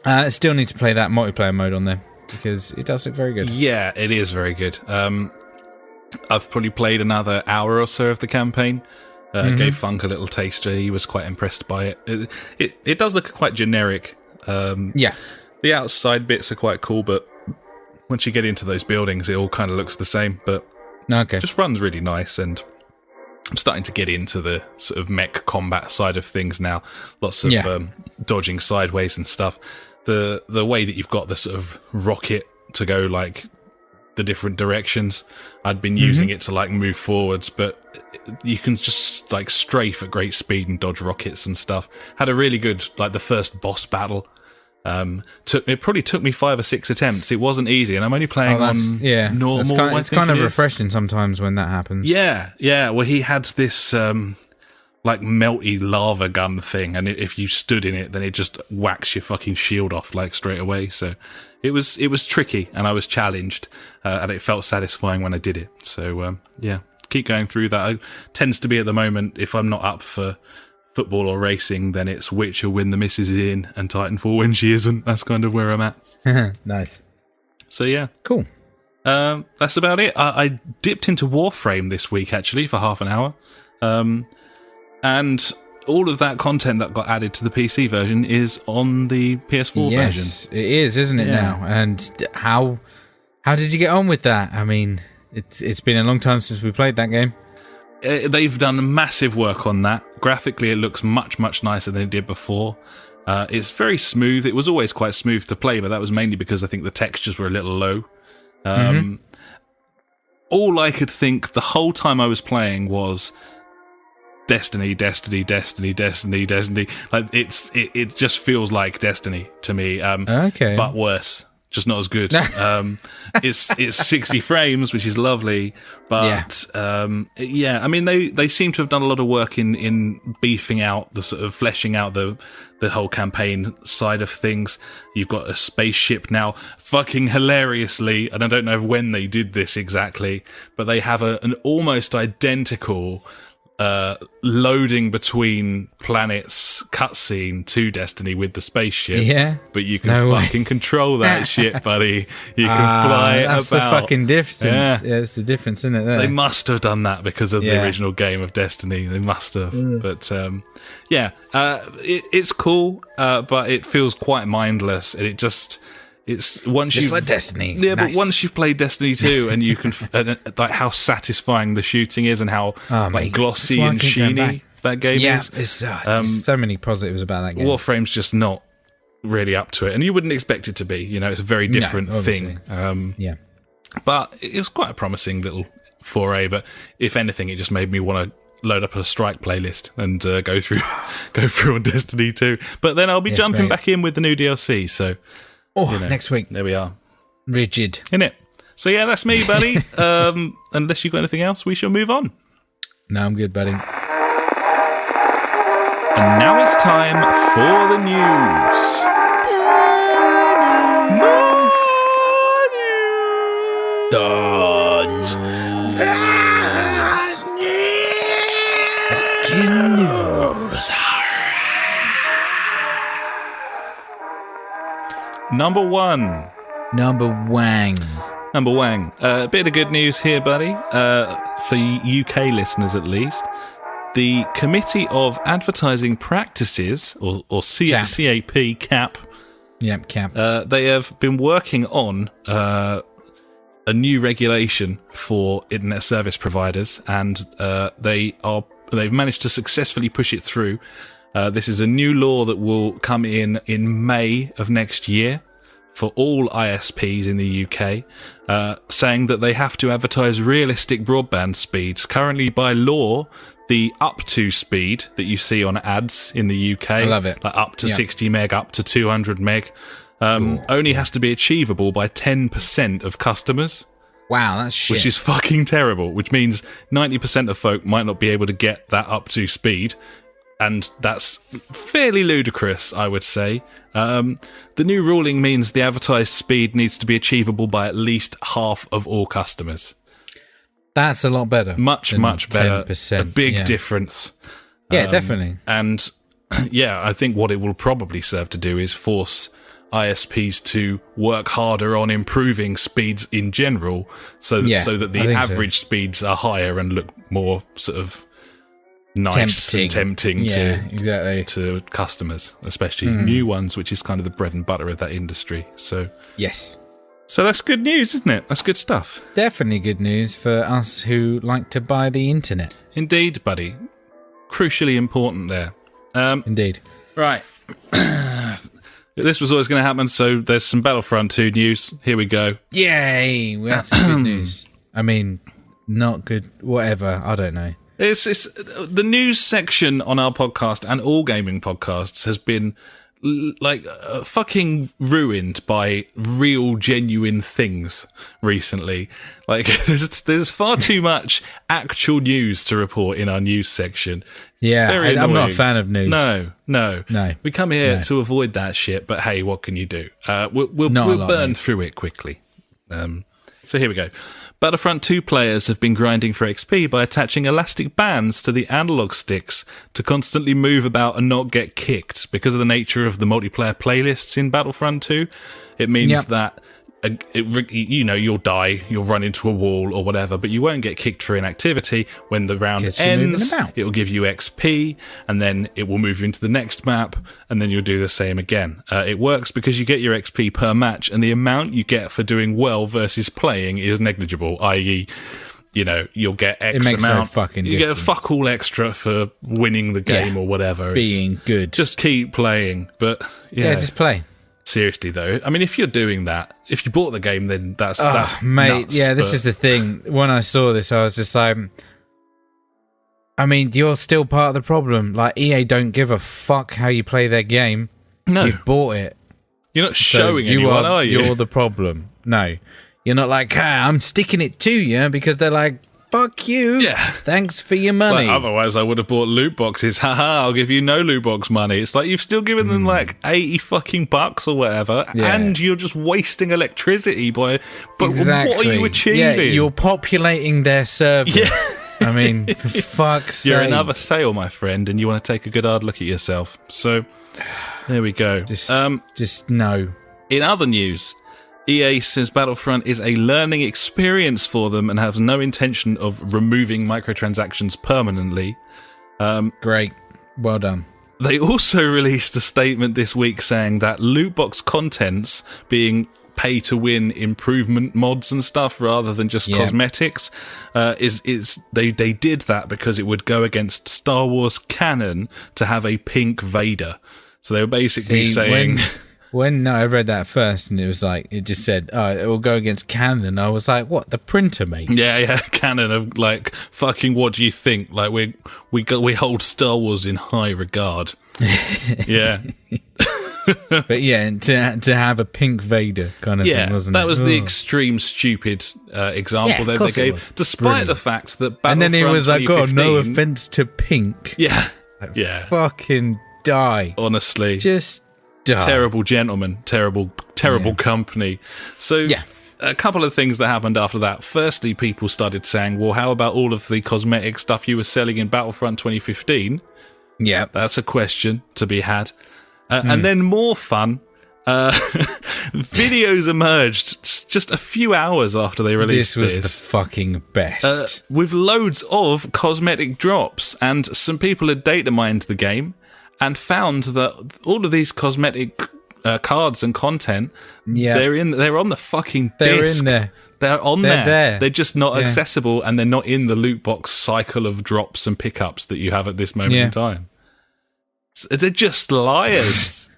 I still need to play that multiplayer mode on there because it does look very good. Yeah, it is very good. I've probably played another hour or so of the campaign. Gave Funk a little taster. He was quite impressed by it. It does look quite generic. The outside bits are quite cool, but once you get into those buildings, it all kind of looks the same. But just runs really nice, and I'm starting to get into the sort of mech combat side of things now. Lots of dodging sideways and stuff. The way that you've got the sort of rocket to go like the different directions, I'd been using it to like move forwards, but you can just like strafe at great speed and dodge rockets and stuff. Had a really good, like the first boss battle. It probably took me 5 or 6 attempts. It wasn't easy, and I'm only playing on normal. It's kind of refreshing sometimes when that happens. Yeah. Well, he had this like melty lava gun thing, and if you stood in it, then it just whacks your fucking shield off like straight away. So it was tricky, and I was challenged, and it felt satisfying when I did it. So keep going through that. It tends to be at the moment, if I'm not up for football or racing, then it's Witcher when the missus is in and Titanfall when she isn't. That's kind of where I'm at. Nice. So yeah, cool. That's about it. I dipped into Warframe this week actually for half an hour, and all of that content that got added to the PC version is on the PS4 version. Yes, it is, isn't it now? And how did you get on with that? I mean, it's been a long time since we played that game. They've done massive work on that. Graphically, it looks much, much nicer than it did before. It's very smooth. It was always quite smooth to play, but that was mainly because I think the textures were a little low. All I could think the whole time I was playing was Destiny. Like it just feels like Destiny to me. But worse. Just not as good. It's 60 frames, which is lovely, but I mean they seem to have done a lot of work in beefing out the sort of fleshing out the whole campaign side of things. You've got a spaceship now, fucking hilariously, and I don't know when they did this exactly, but they have an almost identical loading between planets cutscene to Destiny with the spaceship, but you can fucking control that shit, buddy. You can fly that's about. The fucking difference. Yeah, it's the difference, isn't it? There? They must have done that because of the original game of Destiny. They must have. But it's cool, but it feels quite mindless, and it's once just like Destiny. Yeah, nice. But once you've played Destiny 2 and you can like how satisfying the shooting is and how like glossy and sheeny that game is. There's so many positives about that game. Warframe's just not really up to it, and you wouldn't expect it to be. You know, it's a very different thing. But it was quite a promising little foray. But if anything, it just made me want to load up a Strike playlist and go through on Destiny 2. But then I'll be jumping back in with the new DLC. So. Next week. There we are. Rigid. Innit? So yeah, that's me, buddy. Unless you've got anything else, we shall move on. No, I'm good, buddy. And now it's time for the news. Number one. A bit of good news here, buddy. For UK listeners, at least, the Committee of Advertising Practices, or CAP, CAP. Yeah, CAP. They have been working on a new regulation for internet service providers, and they've managed to successfully push it through. This is a new law that will come in May of next year for all ISPs in the UK, saying that they have to advertise realistic broadband speeds. Currently, by law, the up to speed that you see on ads in the UK, I love it. like up to 60 meg, up to 200 meg, only has to be achievable by 10% of customers. Wow, that's shit. Which is fucking terrible, which means 90% of folk might not be able to get that up to speed. And that's fairly ludicrous, I would say. The new ruling means the advertised speed needs to be achievable by at least half of all customers. That's a lot better. Much better. 10%. A big difference. Yeah, definitely. And I think what it will probably serve to do is force ISPs to work harder on improving speeds in general, so that the average speeds are higher and look more sort of nice and tempting to customers, especially new ones, which is kind of the bread and butter of that industry. So yes, So that's good news, isn't it? That's good stuff. Definitely good news for us who like to buy the internet. Indeed, buddy. Crucially important there. Indeed. Right. This was always going to happen, so there's some Battlefront 2 news. Here we go. Yay! We had some good news. I mean, not good, whatever. I don't know. It's the news section on our podcast and all gaming podcasts has been fucking ruined by real genuine things recently. Like there's far too much actual news to report in our news section. Yeah, I'm not a fan of news. No. We come here to avoid that shit, but hey, what can you do? We'll burn through it quickly. So here we go. Battlefront 2 players have been grinding for XP by attaching elastic bands to the analog sticks to constantly move about and not get kicked. Because of the nature of the multiplayer playlists in Battlefront 2, it means that you'll die, you'll run into a wall or whatever, but you won't get kicked for inactivity. When the round ends, it'll give you XP, and then it will move you into the next map, and then you'll do the same again. It works because you get your XP per match, and the amount you get for doing well versus playing is negligible, i.e., you'll get X amount. No fucking you distance. get fuck all extra for winning the game or whatever. Being good. Just keep playing, but just play. Seriously though, I mean, if you're doing that, if you bought the game, then that's mate. Nuts, this is the thing. When I saw this, I was just like, I mean, you're still part of the problem. Like, EA don't give a fuck how you play their game. No, you've bought it. You're not showing anyone, are you? You're the problem. No, you're not like, I'm sticking it to you because they're like, fuck you. Yeah. Thanks for your money. Otherwise, I would have bought loot boxes. Haha, I'll give you no loot box money. It's like you've still given them like 80 fucking bucks or whatever, and you're just wasting electricity by. But exactly. What are you achieving? Yeah, you're populating their servers. Yeah. I mean, for fuck's sake. You're another sale, my friend, and you want to take a good hard look at yourself. So, there we go. Just no. In other news, EA says Battlefront is a learning experience for them and has no intention of removing microtransactions permanently. Great. Well done. They also released a statement this week saying that loot box contents being pay-to-win improvement mods and stuff rather than just cosmetics they did that because it would go against Star Wars canon to have a pink Vader. So they were basically saying... When I read that first, and it was like, it just said, it will go against canon. I was like, what, the printer, mate? Yeah, canon of like, fucking what do you think? Like, we hold Star Wars in high regard. Yeah. But yeah, to have a pink Vader kind of thing, wasn't it? That was the extreme stupid example that they gave, despite the fact that Battlefront and then he was like, no offense to pink. Yeah. Fucking die. Honestly. Just die. Terrible gentleman, terrible company. So a couple of things that happened after that. Firstly, people started saying, well, how about all of the cosmetic stuff you were selling in Battlefront 2015? Yeah. That's a question to be had. And then more fun, videos emerged just a few hours after they released this. This was the fucking best. With loads of cosmetic drops, and some people had data mined the game and found that all of these cosmetic cards and content, they're on the fucking disc. They're in there. They're on there. They're just not accessible, and they're not in the loot box cycle of drops and pickups that you have at this moment in time. So they're just liars.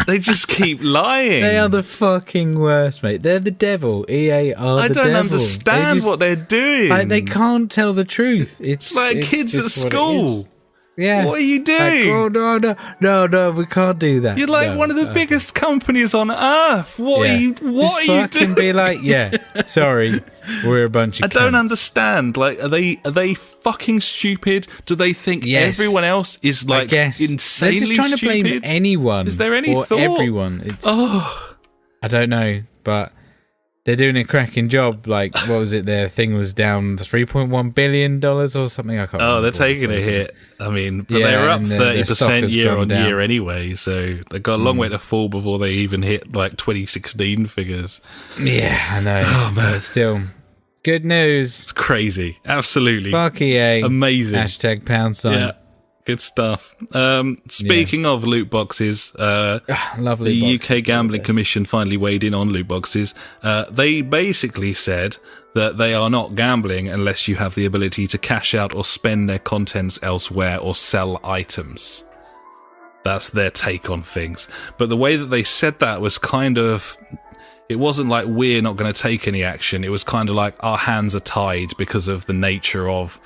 They just keep lying. They are the fucking worst, mate. They're the devil. EA are the devil. I don't understand what they're doing. Like, they can't tell the truth. It's like kids at school. Yeah. What are you doing? Like, no, we can't do that. You're like one of the biggest companies on earth. What are you doing? Be like, sorry, we're a bunch of I don't understand. Like, are they fucking stupid? Do they think everyone else is like insanely stupid? They're just trying to blame anyone. Is there any thought? Everyone. I don't know, but they're doing a cracking job. Like, what was it? Their thing was down $3.1 billion or something. I can't remember. Oh, they're taking a hit. I mean, but they were up 30% year on year anyway, so they've got a long way to fall before they even hit like 2016 figures. Yeah, I know. Oh, man. But still, good news. It's crazy. Absolutely. Fuck EA. Amazing. #pound sign. Yeah. Good stuff. Speaking of loot boxes, Lovely the boxes, UK Gambling Commission finally weighed in on loot boxes. They basically said that they are not gambling unless you have the ability to cash out or spend their contents elsewhere or sell items. That's their take on things. But the way that they said that was kind of... It wasn't like we're not going to take any action. It was kind of like our hands are tied because of the nature of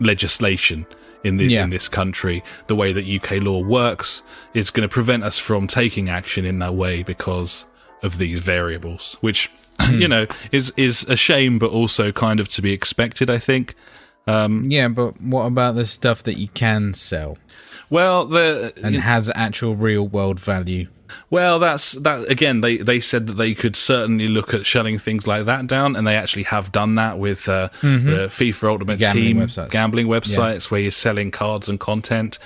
legislation in this country. The way that UK law works is going to prevent us from taking action in that way because of these variables, which, you know, is a shame, but also kind of to be expected, I think. Yeah, but what about the stuff that you can sell? Well, has actual real world value. Well, that's that again. They said that they could certainly look at shutting things like that down, and they actually have done that with the FIFA Ultimate Team gambling websites where you're selling cards and content.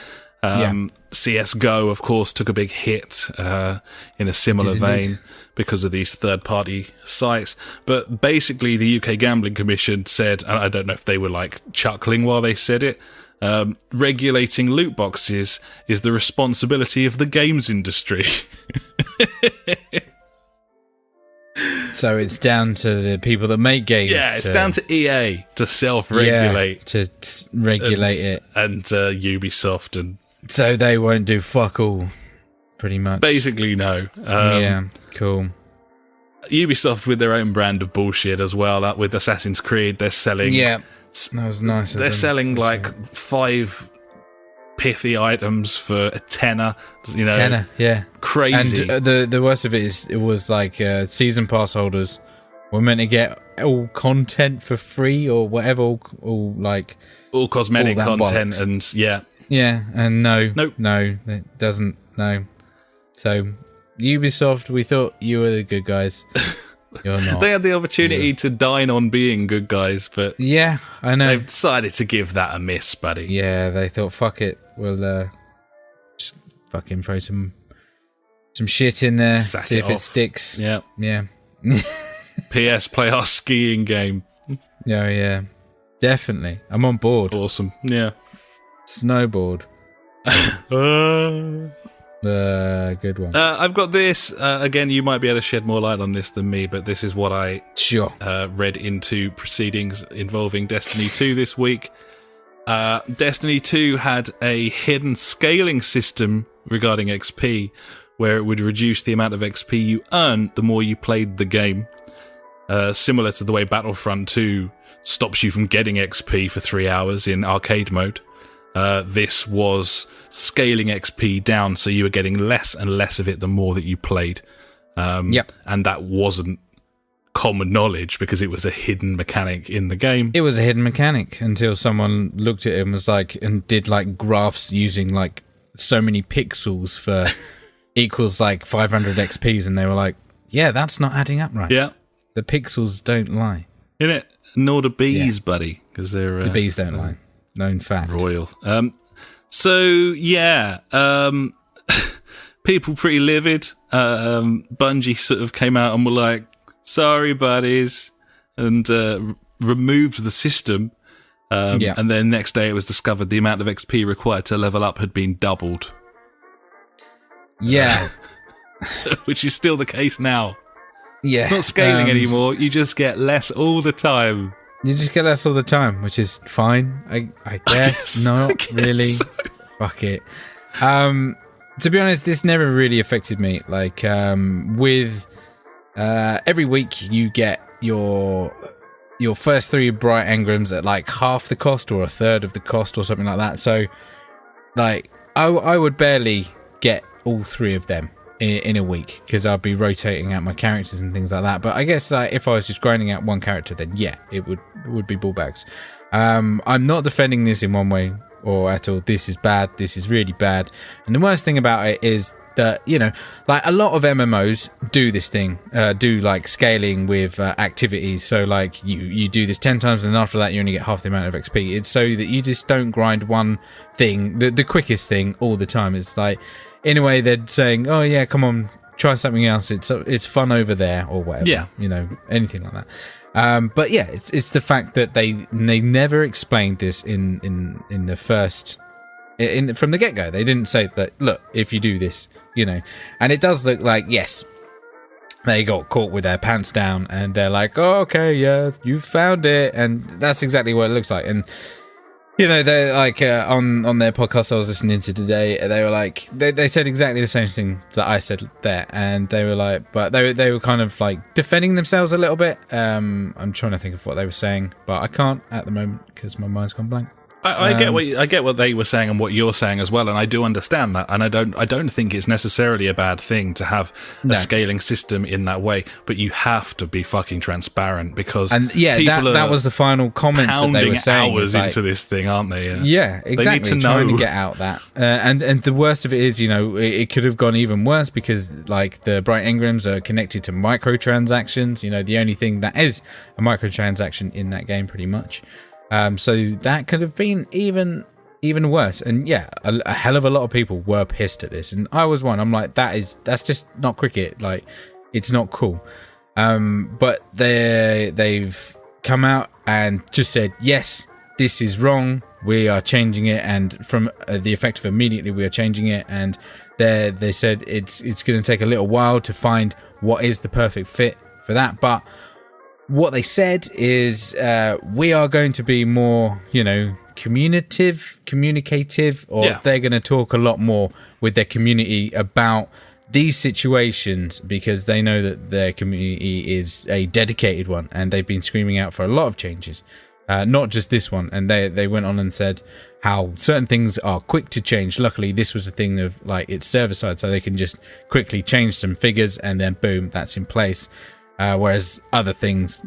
CS:GO, of course, took a big hit in a similar vein because of these third-party sites. But basically, the UK Gambling Commission said, and I don't know if they were like chuckling while they said it, regulating loot boxes is the responsibility of the games industry. So it's down to the people that make games. Yeah, it's down to EA to self-regulate. Yeah, to regulate it. And Ubisoft. And so they won't do fuck all, pretty much. Basically, no. Yeah, cool. Ubisoft with their own brand of bullshit as well. With Assassin's Creed, they're selling... Yeah, that was nice. They're selling like 5 pithy items for a tenner. You know, tenner, yeah, crazy. And the worst of it is, it was like season pass holders were meant to get all content for free or whatever, all cosmetic content, bollocks. And yeah, and no, nope. It doesn't. No, so Ubisoft, we thought you were the good guys. You're not. They had the opportunity to dine on being good guys, but yeah, I know they've decided to give that a miss, buddy. Yeah, they thought, fuck it, we'll just fucking throw some shit in there, see if it sticks. Yeah. PS, play our skiing game. Yeah, definitely. I'm on board. Awesome. Yeah. Snowboard. Good one. I've got this. Again, you might be able to shed more light on this than me, but this is what I read into proceedings involving Destiny 2 this week. Destiny 2 had a hidden scaling system regarding XP, where it would reduce the amount of XP you earn the more you played the game. Similar to the way Battlefront 2 stops you from getting XP for 3 hours in arcade mode. This was scaling XP down, so you were getting less and less of it the more that you played. And that wasn't common knowledge because it was a hidden mechanic in the game. It was a hidden mechanic until someone looked at it and was like, and did like graphs using like so many pixels for equals like 500 XPs, and they were like, yeah, that's not adding up right. Yeah. The pixels don't lie. Innit? Nor the bees, buddy, because they're... the bees don't lie. Known fact. Royal. People pretty livid. Bungie sort of came out and were like, sorry, buddies, and removed the system. And then next day it was discovered the amount of XP required to level up had been doubled. Yeah. Which is still the case now. Yeah. It's not scaling anymore. You just get less all the time. You just get less all the time, which is fine, I guess. Not really. So. Fuck it. To be honest, this never really affected me. Like, with every week you get your first 3 bright engrams at like half the cost or a third of the cost or something like that. So, like, I would barely get all 3 of them in a week because I'll be rotating out my characters and things like that. But I guess if I was just grinding out one character, then yeah, it would be bullbacks. I'm not defending this in one way or at all. This is bad. This is really bad. And the worst thing about it is that, you know, like a lot of MMOs do this thing, do like scaling with activities. So like you do this 10 times and then after that you only get half the amount of XP. It's so that you just don't grind one thing, the quickest thing all the time. It's like, in a way, they're saying, "Oh yeah, come on, try something else. It's fun over there, or whatever." Yeah, you know, anything like that. But yeah, it's the fact that they never explained this in the first from the get-go. They didn't say that, look, if you do this, and it does look like, yes, they got caught with their pants down, and they're like, oh, okay, yeah, you found it, and that's exactly what it looks like. And they're like on their podcast I was listening to today, they were like, they said exactly the same thing that I said there, and they were like, but they were kind of like defending themselves a little bit. I'm trying to think of what they were saying, but I can't at the moment because my mind's gone blank. I get what they were saying and what you're saying as well, and I do understand that, and I don't think it's necessarily a bad thing to have a scaling system in that way, but you have to be fucking transparent, because that was the final comments that they were saying. Hours into this thing, aren't they? Yeah, exactly. They need to trying to get out that, and the worst of it is, it could have gone even worse, because like the Bright Engrams are connected to microtransactions. The only thing that is a microtransaction in that game, pretty much. So that could have been even worse. And a hell of a lot of people were pissed at this, and I was one. I'm like, that's just not cricket. Like, it's not cool. But they've come out and just said, yes, this is wrong. We are changing it, and from the effective immediately, we are changing it. And they said it's going to take a little while to find what is the perfect fit for that, but what they said is we are going to be more, communicative, or they're going to talk a lot more with their community about these situations, because they know that their community is a dedicated one, and they've been screaming out for a lot of changes, not just this one. And they went on and said how certain things are quick to change. Luckily, this was a thing of like, it's server side, so they can just quickly change some figures and then boom, that's in place. Whereas other things,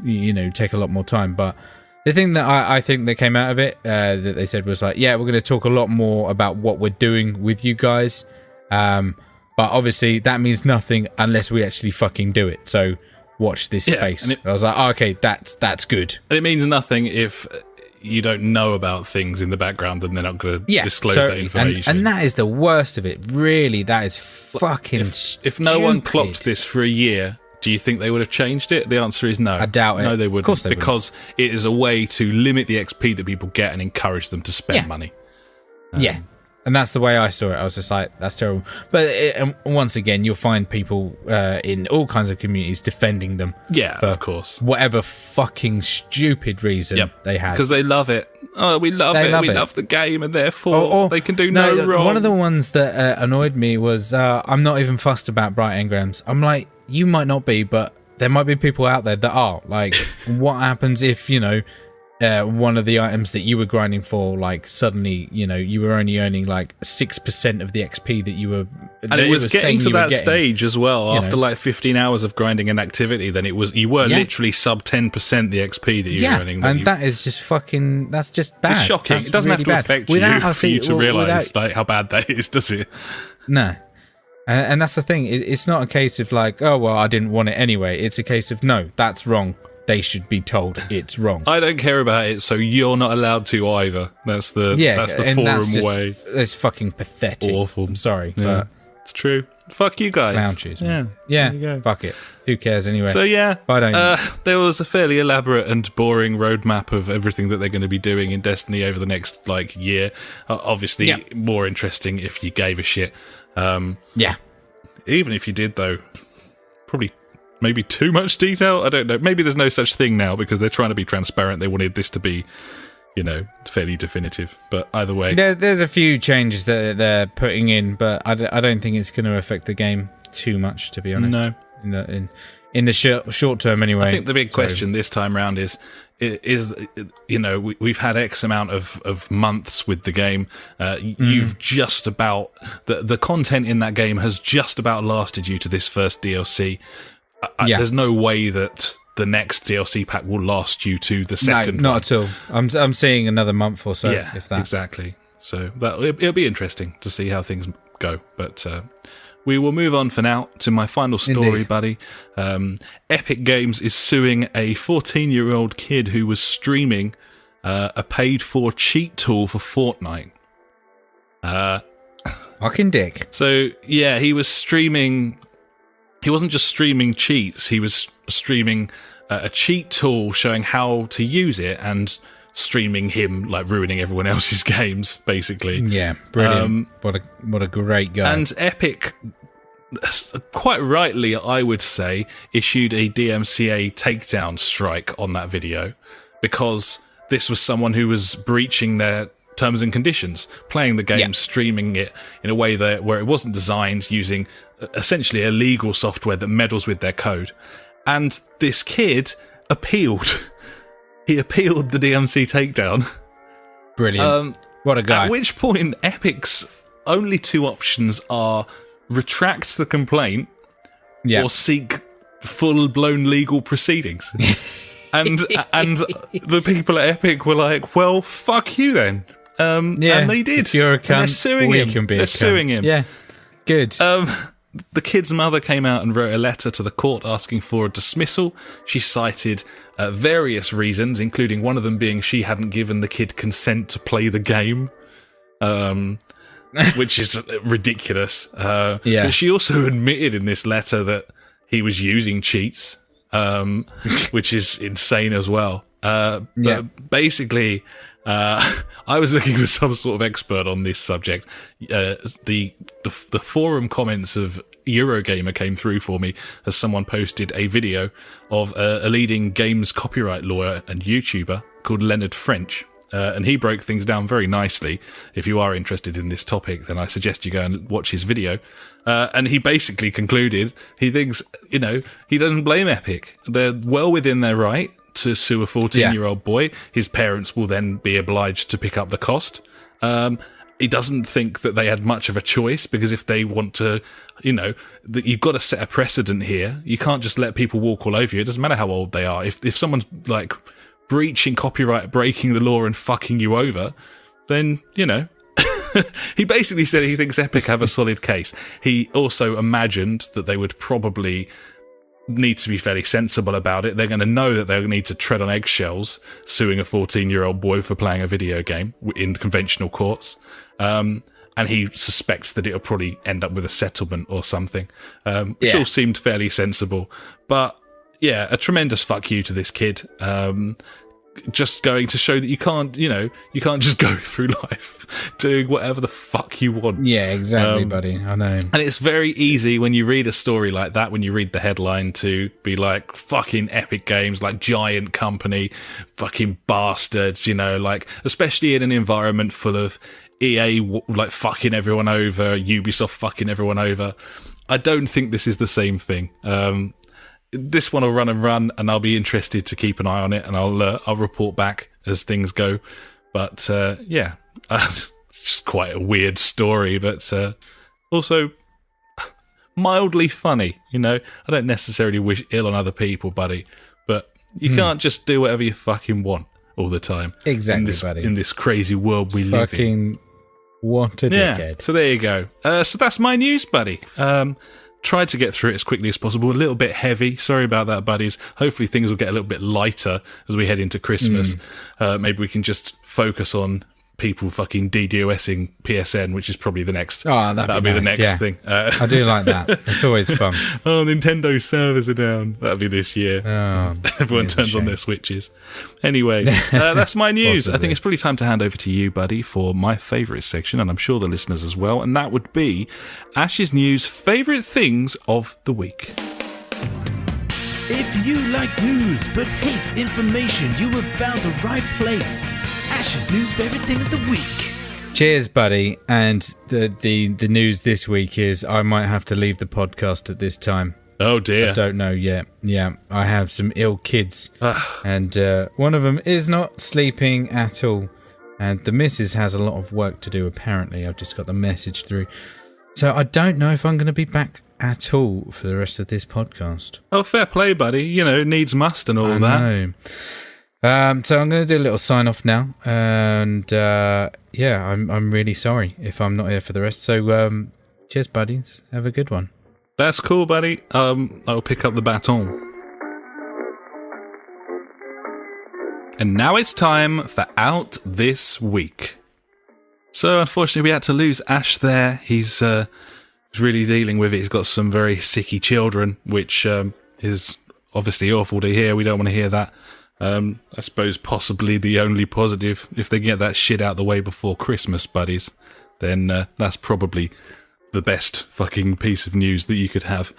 take a lot more time. But the thing that I think that came out of it, that they said was like, we're going to talk a lot more about what we're doing with you guys. But obviously that means nothing unless we actually fucking do it. So watch this space. I was like, okay, that's good. And it means nothing if you don't know about things in the background, and they're not going to disclose that information. And that is the worst of it. Really, that is fucking if no one clocked this for a year, do you think they would have changed it? The answer is no. I doubt it. No, they wouldn't. Of course they because it is a way to limit the XP that people get and encourage them to spend money. And that's the way I saw it. I was just like, that's terrible. But once again, you'll find people in all kinds of communities defending them. Yeah, of course. Whatever fucking stupid reason they had. Because they love it. Oh, we love it. We love the game, and therefore they can do no wrong. One of the ones that annoyed me was, I'm not even fussed about Bright Engrams. I'm like, you might not be, but there might be people out there that are. Like, what happens if, one of the items that you were grinding for, like, suddenly, you were only earning like 6% of the XP that you were. And it was getting to that stage as well. After like 15 hours of grinding an activity, then you were literally sub 10% the XP that you were earning. And that is just fucking. That's just bad. It's shocking. It doesn't have to affect you for you to realise like how bad that is, does it? No. And that's the thing. It's not a case of like, oh, well, I didn't want it anyway. It's a case of, no, that's wrong. They should be told it's wrong. I don't care about it, so you're not allowed to either. That's the forum way. It's fucking pathetic. Awful. I'm sorry, but it's true. Fuck you guys. Clown shoes. Yeah. Fuck it. Who cares anyway? So I don't. There was a fairly elaborate and boring roadmap of everything that they're going to be doing in Destiny over the next year. Obviously, more interesting if you gave a shit. Even if you did, though, probably maybe too much detail. I don't know. Maybe there's no such thing now because they're trying to be transparent. They wanted this to be, fairly definitive. But either way, there's a few changes that they're putting in, but I don't think it's going to affect the game too much, to be honest. No, in the short term, anyway. I think the big question this time round is we've had X amount of months with the game. You've just about the content in that game has just about lasted you to this first DLC. There's no way that the next DLC pack will last you to the second. No, not at all. I'm seeing another month or so. Yeah, if that. Exactly. So it'll be interesting to see how things go. But we will move on for now to my final story, buddy. Epic Games is suing a 14-year-old kid who was streaming a paid-for cheat tool for Fortnite. Fucking dick. So, he was streaming. He wasn't just streaming cheats. He was streaming a cheat tool showing how to use it and streaming him like ruining everyone else's games, basically. Yeah, brilliant. What a great guy. And Epic, quite rightly, I would say, issued a DMCA takedown strike on that video because this was someone who was breaching their terms and conditions, playing the game, streaming it in a way where it wasn't designed, using essentially illegal software that meddles with their code. And this kid appealed. He appealed the DMC takedown. Brilliant. What a guy. At which point, Epic's only two options are retract the complaint or seek full-blown legal proceedings. and the people at Epic were like, well, fuck you then. And they did. If you're a cunt, they're suing him. They're suing him. Yeah, good. The kid's mother came out and wrote a letter to the court asking for a dismissal. She cited various reasons, including one of them being she hadn't given the kid consent to play the game, which is ridiculous. But she also admitted in this letter that he was using cheats, which is insane as well. But basically, I was looking for some sort of expert on this subject. The forum comments of Eurogamer came through for me as someone posted a video of a leading games copyright lawyer and YouTuber called Leonard French. And he broke things down very nicely. If you are interested in this topic, then I suggest you go and watch his video. And he basically concluded he thinks, he doesn't blame Epic. They're well within their right to sue a 14-year-old boy. His parents will then be obliged to pick up the cost. He doesn't think that they had much of a choice, because if they want to, that you've got to set a precedent here. You can't just let people walk all over you. It doesn't matter how old they are. If someone's like breaching copyright, breaking the law and fucking you over, then, he basically said he thinks Epic have a solid case. He also imagined that they would probably need to be fairly sensible about it. They're going to know that they'll need to tread on eggshells suing a 14-year-old boy for playing a video game in conventional courts. And he suspects that it'll probably end up with a settlement or something, which all seemed fairly sensible. But yeah, a tremendous fuck you to this kid. Just going to show that you can't just go through life doing whatever the fuck you want. Yeah, exactly, buddy. I know. And it's very easy when you read a story like that, when you read the headline, to be like, fucking Epic Games, like giant company, fucking bastards, especially in an environment full of EA, like fucking everyone over, Ubisoft fucking everyone over. I don't think this is the same thing. This one will run, and I'll be interested to keep an eye on it, and I'll report back as things go. But it's just quite a weird story, but also mildly funny. I don't necessarily wish ill on other people, buddy, but you can't just do whatever you fucking want all the time. Exactly, buddy. In this crazy world we live in. What a dickhead. Yeah, so there you go. So that's my news, buddy. Tried to get through it as quickly as possible. A little bit heavy. Sorry about that, buddies. Hopefully things will get a little bit lighter as we head into Christmas. Maybe we can just focus on people fucking DDoSing PSN, which is probably the next. Oh, that'd be nice, the next thing. I do like that. It's always fun. Nintendo servers are down. That'll be this year. Everyone turns on their switches. Anyway, that's my news. Possibly. I think it's probably time to hand over to you, buddy, for my favourite section, and I'm sure the listeners as well, and that would be Ash's News Favourite Things of the Week. If you like news but hate information, you have found the right place. Ash's News Favourite Thing of the Week. Cheers, buddy. And the news this week is I might have to leave the podcast at this time. Oh dear. I don't know yet. Yeah, I have some ill kids. And one of them is not sleeping at all. And the missus has a lot of work to do, apparently. I've just got the message through. So I don't know if I'm going to be back at all for the rest of this podcast. Oh, fair play, buddy. Needs must and all that. Know. So I'm going to do a little sign off now, and I'm really sorry if I'm not here for the rest. So cheers, buddies. Have a good one. That's cool, buddy. I'll pick up the baton. And now it's time for Out This Week. So unfortunately, we had to lose Ash there. He's really dealing with it. He's got some very sicky children, which is obviously awful to hear. We don't want to hear that. I suppose possibly the only positive. If they get that shit out the way before Christmas, buddies, then that's probably the best fucking piece of news that you could have.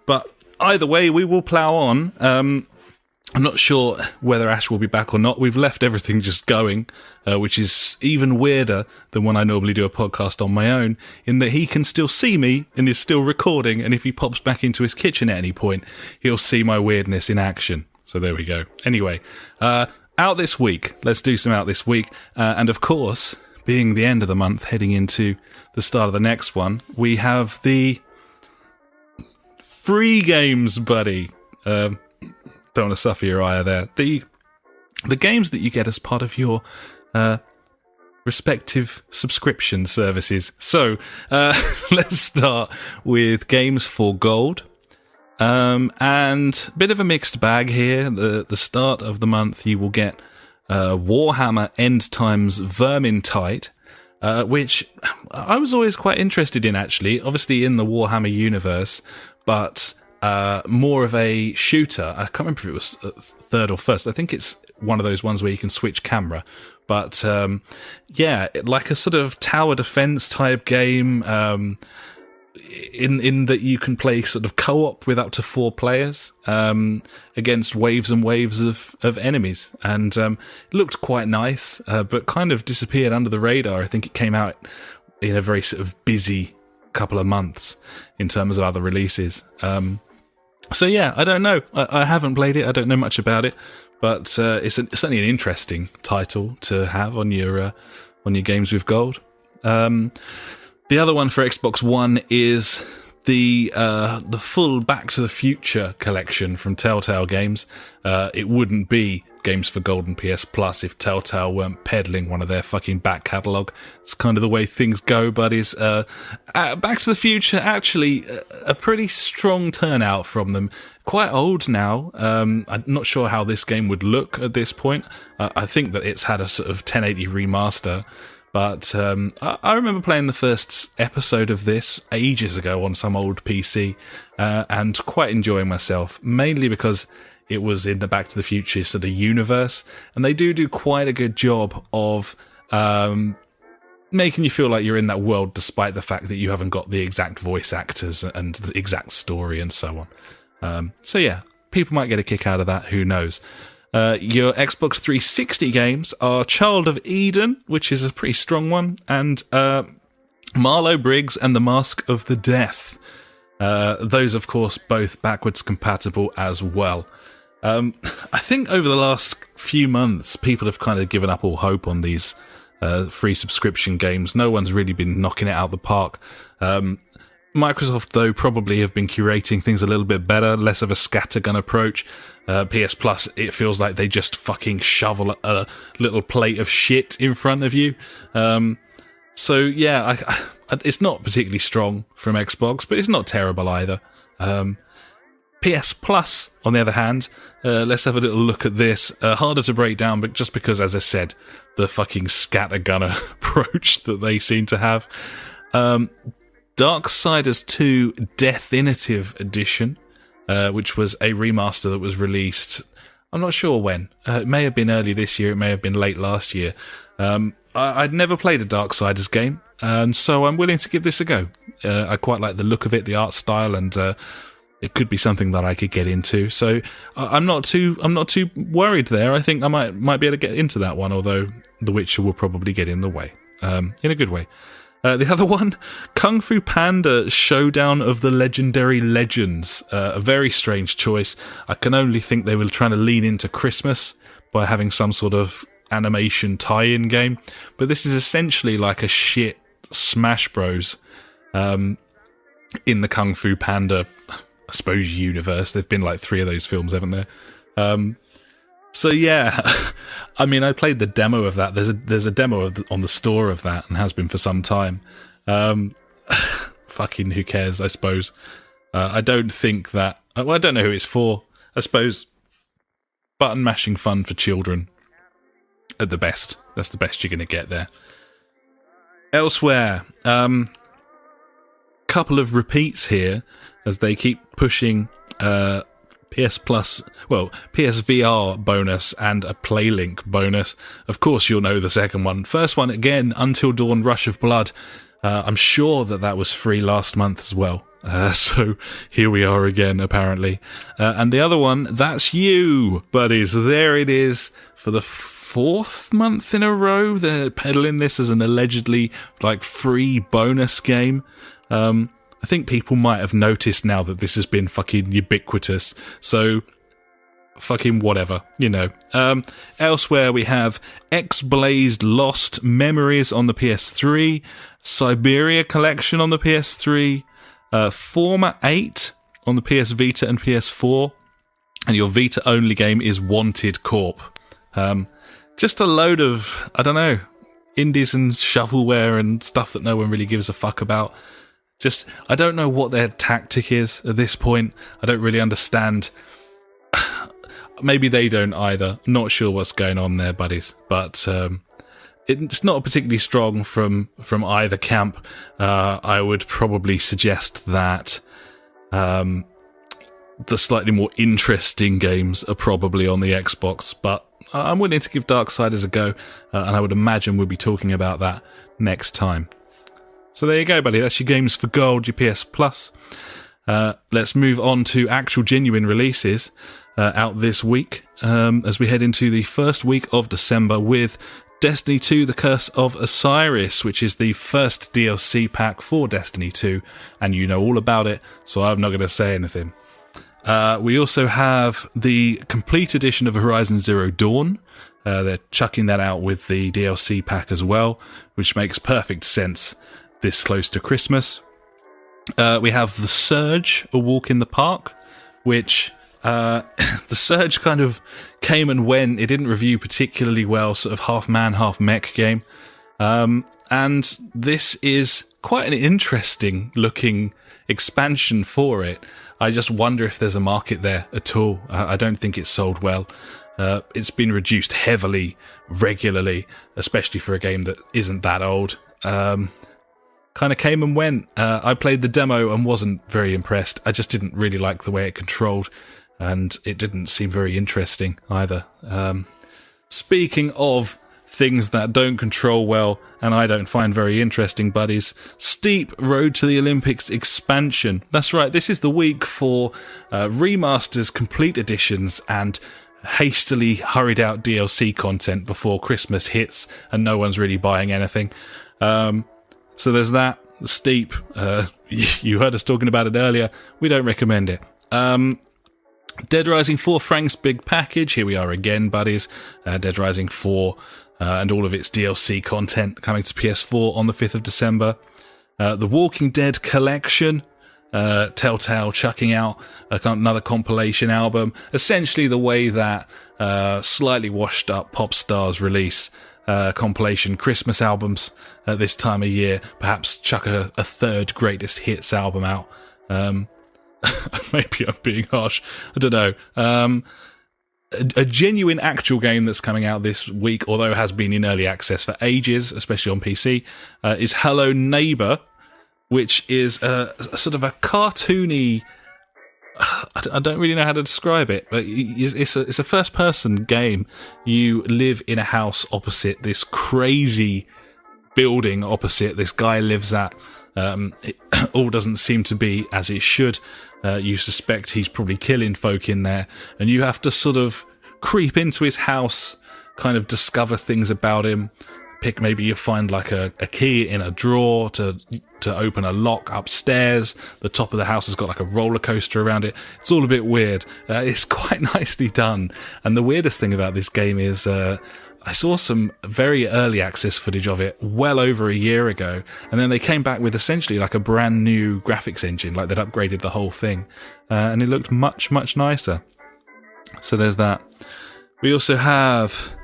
But either way, we will plough on. I'm not sure whether Ash will be back or not. We've left everything just going, which is even weirder than when I normally do a podcast on my own, in that he can still see me and is still recording, and if he pops back into his kitchen at any point, he'll see my weirdness in action. So there we go. Anyway, out this week. Let's do some out this week. And of course, being the end of the month, heading into the start of the next one, we have the free games, buddy. Don't want to suffer your ire there. The games that you get as part of your respective subscription services. So let's start with games for gold. And a bit of a mixed bag here. The start of the month, you will get Warhammer End Times Vermintide, which I was always quite interested in, actually. Obviously in the Warhammer universe, but more of a shooter. I can't remember if it was third or first. I think it's one of those ones where you can switch camera. But yeah, like a sort of tower defense type game, in that you can play sort of co-op with up to 4 players against waves and waves of enemies. And it looked quite nice, but kind of disappeared under the radar. I think it came out in a very sort of busy couple of months in terms of other releases. So yeah, I don't know. I haven't played it. I don't know much about it, but it's certainly an interesting title to have on your games with gold. The other one for Xbox One is the full Back to the Future collection from Telltale Games. It wouldn't be Games for Gold and PS Plus if Telltale weren't peddling one of their fucking back catalogue. It's kind of the way things go, buddies. Back to the Future, actually, a pretty strong turnout from them. Quite old now. I'm not sure how this game would look at this point. I think that it's had a sort of 1080 remaster. But I remember playing the first episode of this ages ago on some old PC and quite enjoying myself, mainly because it was in the Back to the Future sort of universe, and they do quite a good job of making you feel like you're in that world despite the fact that you haven't got the exact voice actors and the exact story and so on. So yeah, people might get a kick out of that, who knows. Your Xbox 360 games are Child of Eden, which is a pretty strong one, and Marlow Briggs and the Mask of the Death. Those, of course, both backwards compatible as well. I think over the last few months, people have kind of given up all hope on these free subscription games. No one's really been knocking it out the park. Microsoft, though, probably have been curating things a little bit better, less of a scattergun approach. PS Plus, it feels like they just fucking shovel a little plate of shit in front of you. So, yeah, it's not particularly strong from Xbox, but it's not terrible either. PS Plus, on the other hand, let's have a little look at this. Harder to break down, but just because, as I said, the fucking scattergun approach that they seem to have. Darksiders 2 Definitive Edition, which was a remaster that was released, I'm not sure when. It may have been early this year, it may have been late last year. I'd never played a Darksiders game, and so I'm willing to give this a go. I quite like the look of it, the art style, and it could be something that I could get into. So I'm not too worried there. I think I might be able to get into that one, although The Witcher will probably get in the way, in a good way. The other one, Kung Fu Panda Showdown of the Legendary Legends. A very strange choice. I can only think they were trying to lean into Christmas by having some sort of animation tie-in game. But this is essentially like a shit Smash Bros. In the Kung Fu Panda, I suppose, universe. There've been like 3 of those films, haven't there? So yeah, I mean, I played the demo of that. There's a demo on the store of that, and has been for some time. Fucking who cares, I suppose. I don't think that... Well, I don't know who it's for. I suppose button mashing fun for children at the best. That's the best you're going to get there. Elsewhere, couple of repeats here as they keep pushing PS Plus, well, PSVR bonus and a Playlink bonus. Of course, you'll know the second one. First one, again, Until Dawn Rush of Blood. I'm sure that was free last month as well. So here we are again, apparently. And the other one, That's You, buddies. There it is for the fourth month in a row. They're peddling this as an allegedly free bonus game. I think people might have noticed now that this has been fucking ubiquitous. So fucking whatever, Elsewhere we have X-Blazed Lost Memories on the PS3, Siberia Collection on the PS3, Forma 8 on the PS Vita and PS4, and your Vita only game is Wanted Corp. Just a load of, I don't know, indies and shovelware and stuff that no one really gives a fuck about. I don't know what their tactic is at this point. I don't really understand. Maybe they don't either. Not sure what's going on there, buddies. But it's not particularly strong from either camp. I would probably suggest that the slightly more interesting games are probably on the Xbox. But I'm willing to give Darksiders a go, and I would imagine we'll be talking about that next time. So there you go, buddy. That's your games for gold, your PS Plus. Let's move on to actual genuine releases out this week as we head into the first week of December with Destiny 2 The Curse of Osiris, which is the first DLC pack for Destiny 2, and you know all about it, so I'm not going to say anything. We also have the complete edition of Horizon Zero Dawn. They're chucking that out with the DLC pack as well, which makes perfect sense this close to Christmas. We have The Surge, A Walk in the Park, which The Surge kind of came and went. It didn't review particularly well, sort of half man, half mech game. And this is quite an interesting looking expansion for it. I just wonder if there's a market there at all. I don't think it's sold well. It's been reduced heavily, regularly, especially for a game that isn't that old. Kind of came and went. I played the demo and wasn't very impressed. I just didn't really like the way it controlled, and it didn't seem very interesting either. Speaking of things that don't control well and I don't find very interesting, buddies, Steep Road to the Olympics expansion. That's right, this is the week for remasters, complete editions, and hastily hurried out DLC content before Christmas hits and no one's really buying anything. So there's that. Steep. You heard us talking about it earlier. We don't recommend it. Dead Rising 4 Frank's Big Package. Here we are again, buddies. Dead Rising 4 and all of its DLC content coming to PS4 on the 5th of December. The Walking Dead Collection. Telltale chucking out another compilation album. Essentially the way that slightly washed up pop stars release compilation Christmas albums at this time of year. Perhaps chuck a third greatest hits album out. Maybe I'm being harsh. I don't know. A genuine actual game that's coming out this week, although it has been in early access for ages, especially on PC, is Hello Neighbor, which is a sort of a cartoony... I don't really know how to describe it, but it's a first-person game. You live in a house opposite this crazy building opposite this guy lives at. It all doesn't seem to be as it should. You suspect he's probably killing folk in there, and you have to sort of creep into his house, kind of discover things about him. Maybe you find like a key in a drawer to open a lock upstairs. The top of the house has got like a roller coaster around it. It's all a bit weird. It's quite nicely done. And the weirdest thing about this game is I saw some very early access footage of it well over a year ago, and then they came back with essentially like a brand new graphics engine, like they'd upgraded the whole thing, and it looked much, much nicer. So there's that. We also have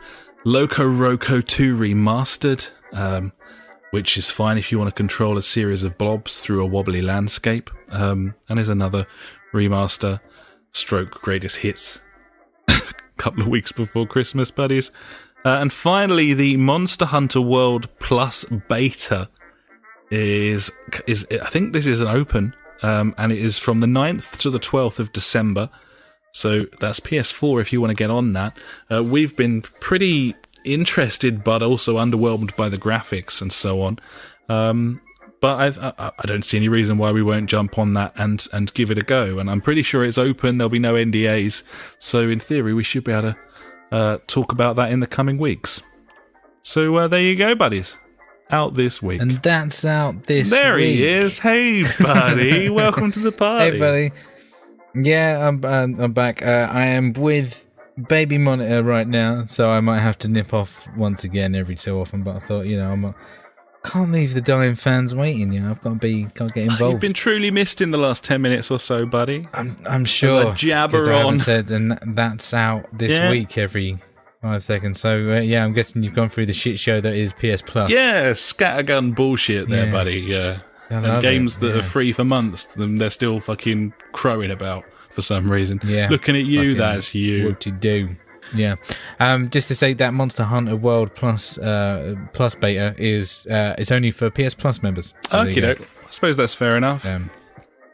Loco Roco 2 Remastered, which is fine if you want to control a series of blobs through a wobbly landscape, and is another remaster stroke greatest hits a couple of weeks before Christmas, buddies. And finally, the Monster Hunter World Plus beta is I think this is an open, and it is from the 9th to the 12th of December. So that's PS4 if you want to get on that. We've been pretty interested but also underwhelmed by the graphics and so on. But I don't see any reason why we won't jump on that and give it a go. And I'm pretty sure it's open. There'll be no NDAs. So in theory, we should be able to talk about that in the coming weeks. So there you go, buddies. Out this week. And that's out this week. There he is. Hey, buddy. Welcome to the party. Hey, buddy. Yeah, I'm back. I am with baby monitor right now, so I might have to nip off once again every so often. But I thought, can't leave the dying fans waiting. I've got to get involved. You've been truly missed in the last 10 minutes or so, buddy. I'm sure. As I jabber I on. said, and that's out this week every 5 seconds. So I'm guessing you've gone through the shit show that is PS Plus. Yeah, scattergun bullshit there, buddy. Yeah, and games that are free for months, they're still fucking crowing about for some reason. Yeah, looking at you, that's you. What you do? Yeah. Just to say that Monster Hunter World Plus beta is it's only for PS Plus members. So I suppose that's fair enough.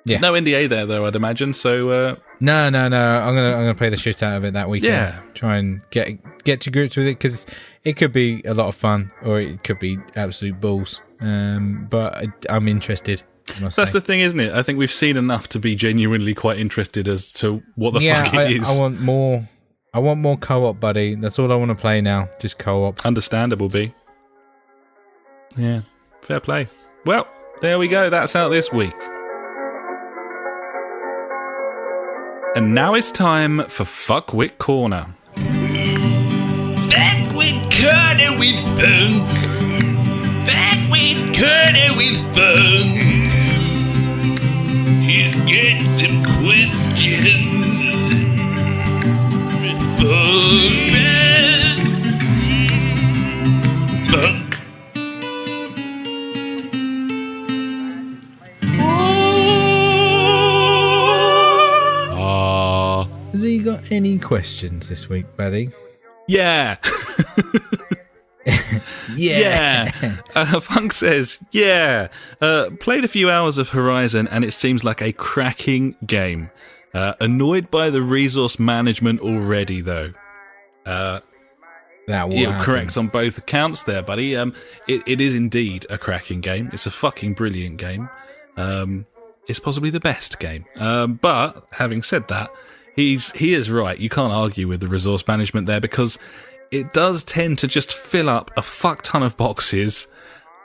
Yeah. No NDA there though, I'd imagine. So No. I'm gonna play the shit out of it that weekend. Yeah. Try and get to grips with it because it could be a lot of fun or it could be absolute balls. But I'm interested. That's the thing, isn't it? I think we've seen enough to be genuinely quite interested as to what the fuck it is. I want more co-op, buddy. That's all I want to play now. Just co-op. Understandable, B. Yeah, fair play. Well, there we go. That's out this week. And now it's time for Fuckwit Corner. Fuckwit Corner with Funk. Fuckwit Corner with Funk. He's got some questions. Funk. Has he got any questions this week, buddy? Yeah. Yeah. Funk says, played a few hours of Horizon and it seems like a cracking game. Annoyed by the resource management already, though. You're correct on both accounts there, buddy. It is indeed a cracking game. It's a fucking brilliant game. It's possibly the best game. But having said that, he is right. You can't argue with the resource management there because it does tend to just fill up a fuck ton of boxes.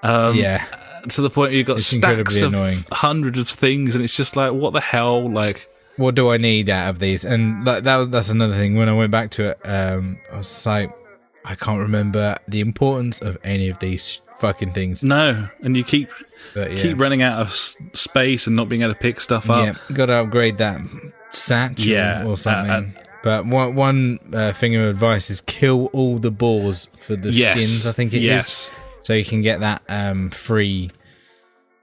To the point where you've got stacks of hundreds of things, and it's just like, what the hell, like. What do I need out of these? And that's another thing. When I went back to it, I was like, I can't remember the importance of any of these fucking things. No, and you keep running out of space and not being able to pick stuff up. Yeah, got to upgrade that satchel or something. But one thing of advice is kill all the boars for the skins, I think it is. So you can get that free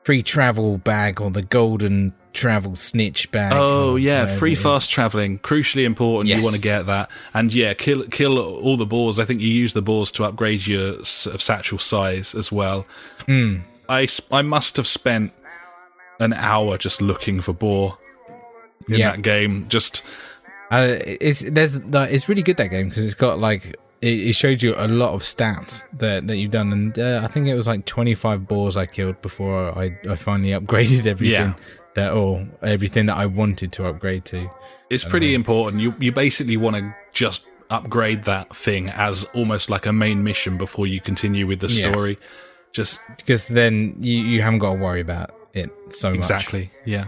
travel bag or the golden travel snitch bag. Oh yeah, free fast traveling, crucially important. Yes. You want to get that, and kill all the boars. I think you use the boars to upgrade your satchel size as well. I must have spent an hour just looking for boar in that game. Just it's really good, that game, because it's got like it showed you a lot of stats that you've done, and I think it was like 25 boars I killed before I finally upgraded everything. Everything that I wanted to upgrade to. It's pretty important. You basically want to just upgrade that thing as almost like a main mission before you continue with the story. Just because then you haven't got to worry about it so much. Exactly, yeah.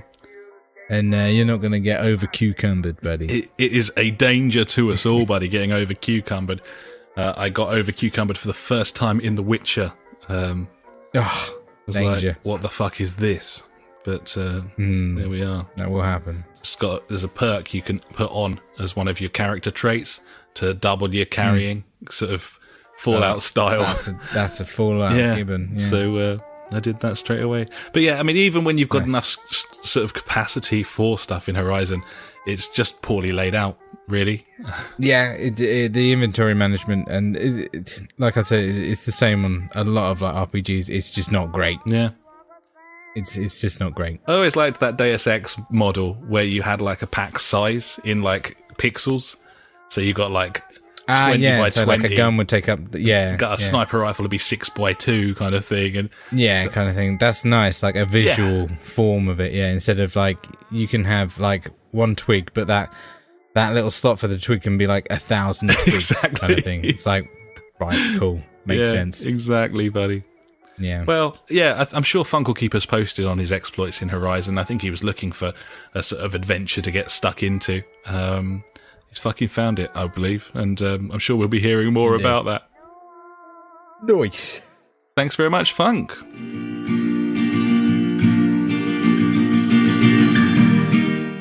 And you're not going to get over cucumbered, buddy. It is a danger to us all, buddy, getting over cucumbered. I got over cucumbered for the first time in The Witcher. I was danger. like, what the fuck is this? But there we are. That will happen. There's a perk you can put on as one of your character traits to double your carrying, sort of Fallout style. That's a Fallout given. Yeah. So I did that straight away. But yeah, I mean, even when you've got enough sort of capacity for stuff in Horizon, it's just poorly laid out, really. Yeah, the inventory management, and like I said, it's the same on a lot of like RPGs. It's just not great. Yeah. It's just not great. I always liked that Deus Ex model where you had like a pack size in like pixels. So you got like 20 by so 20. like a gun would take up. You got a sniper rifle to be 6 by 2 kind of thing, and kind of thing. That's nice, like a visual form of it. Yeah, instead of like you can have like one twig, but that little slot for the twig can be like 1,000 twigs, kind of thing. It's like, right, cool, makes sense. Exactly, buddy. Yeah. Well, yeah, I'm sure Funk will keep us posted on his exploits in Horizon. I think he was looking for a sort of adventure to get stuck into. He's fucking found it, I believe, and I'm sure we'll be hearing more about that. Nice. Thanks very much, Funk.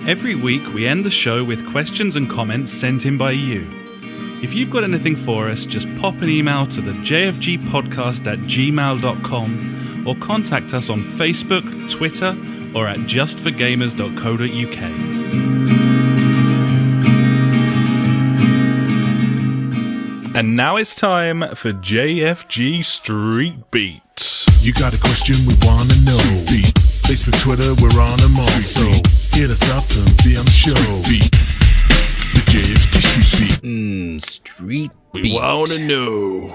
Every week we end the show with questions and comments sent in by you. If you've got anything for us, just pop an email to the jfgpodcast@gmail.com or contact us on Facebook, Twitter, or at justforgamers.co.uk. And now it's time for JFG Street Beat. You got a question we wanna know. Beat. Facebook, Twitter, we're on them all. So hit us up and be on the show. Beat. The JFG Street Beat. Street Beat. We wanna know.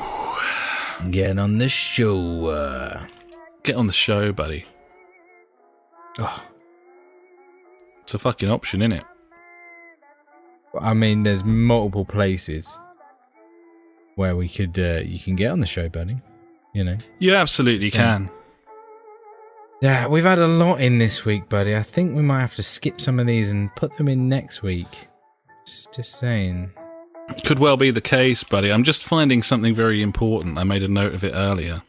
Get on the show. Get on the show, buddy. Oh. It's a fucking option, innit? I mean, there's multiple places where we could you can get on the show, buddy. You know. You absolutely can. Yeah, we've had a lot in this week, buddy. I think we might have to skip some of these and put them in next week. Just saying. Could well be the case, buddy. I'm just finding something very important. I made a note of it earlier.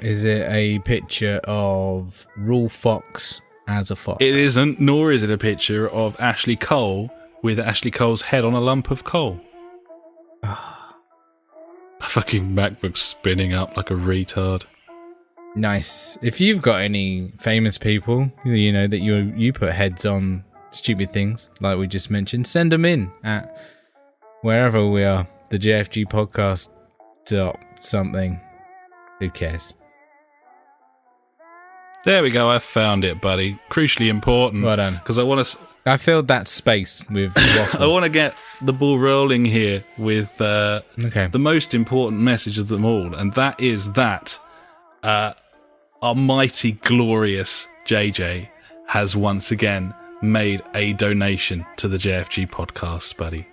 Is it a picture of Rule Fox as a fox? It isn't, nor is it a picture of Ashley Cole with Ashley Cole's head on a lump of coal. A fucking MacBook spinning up like a retard. Nice. If you've got any famous people, you know, that you put heads on stupid things, like we just mentioned, send them in at wherever we are, the JFG podcast something. Who cares? There we go, I found it, buddy. Crucially important. Well done. Because I filled that space with waffle. I want to get the ball rolling here with the most important message of them all, and that is that our mighty, glorious JJ has once again made a donation to the JFG podcast, buddy.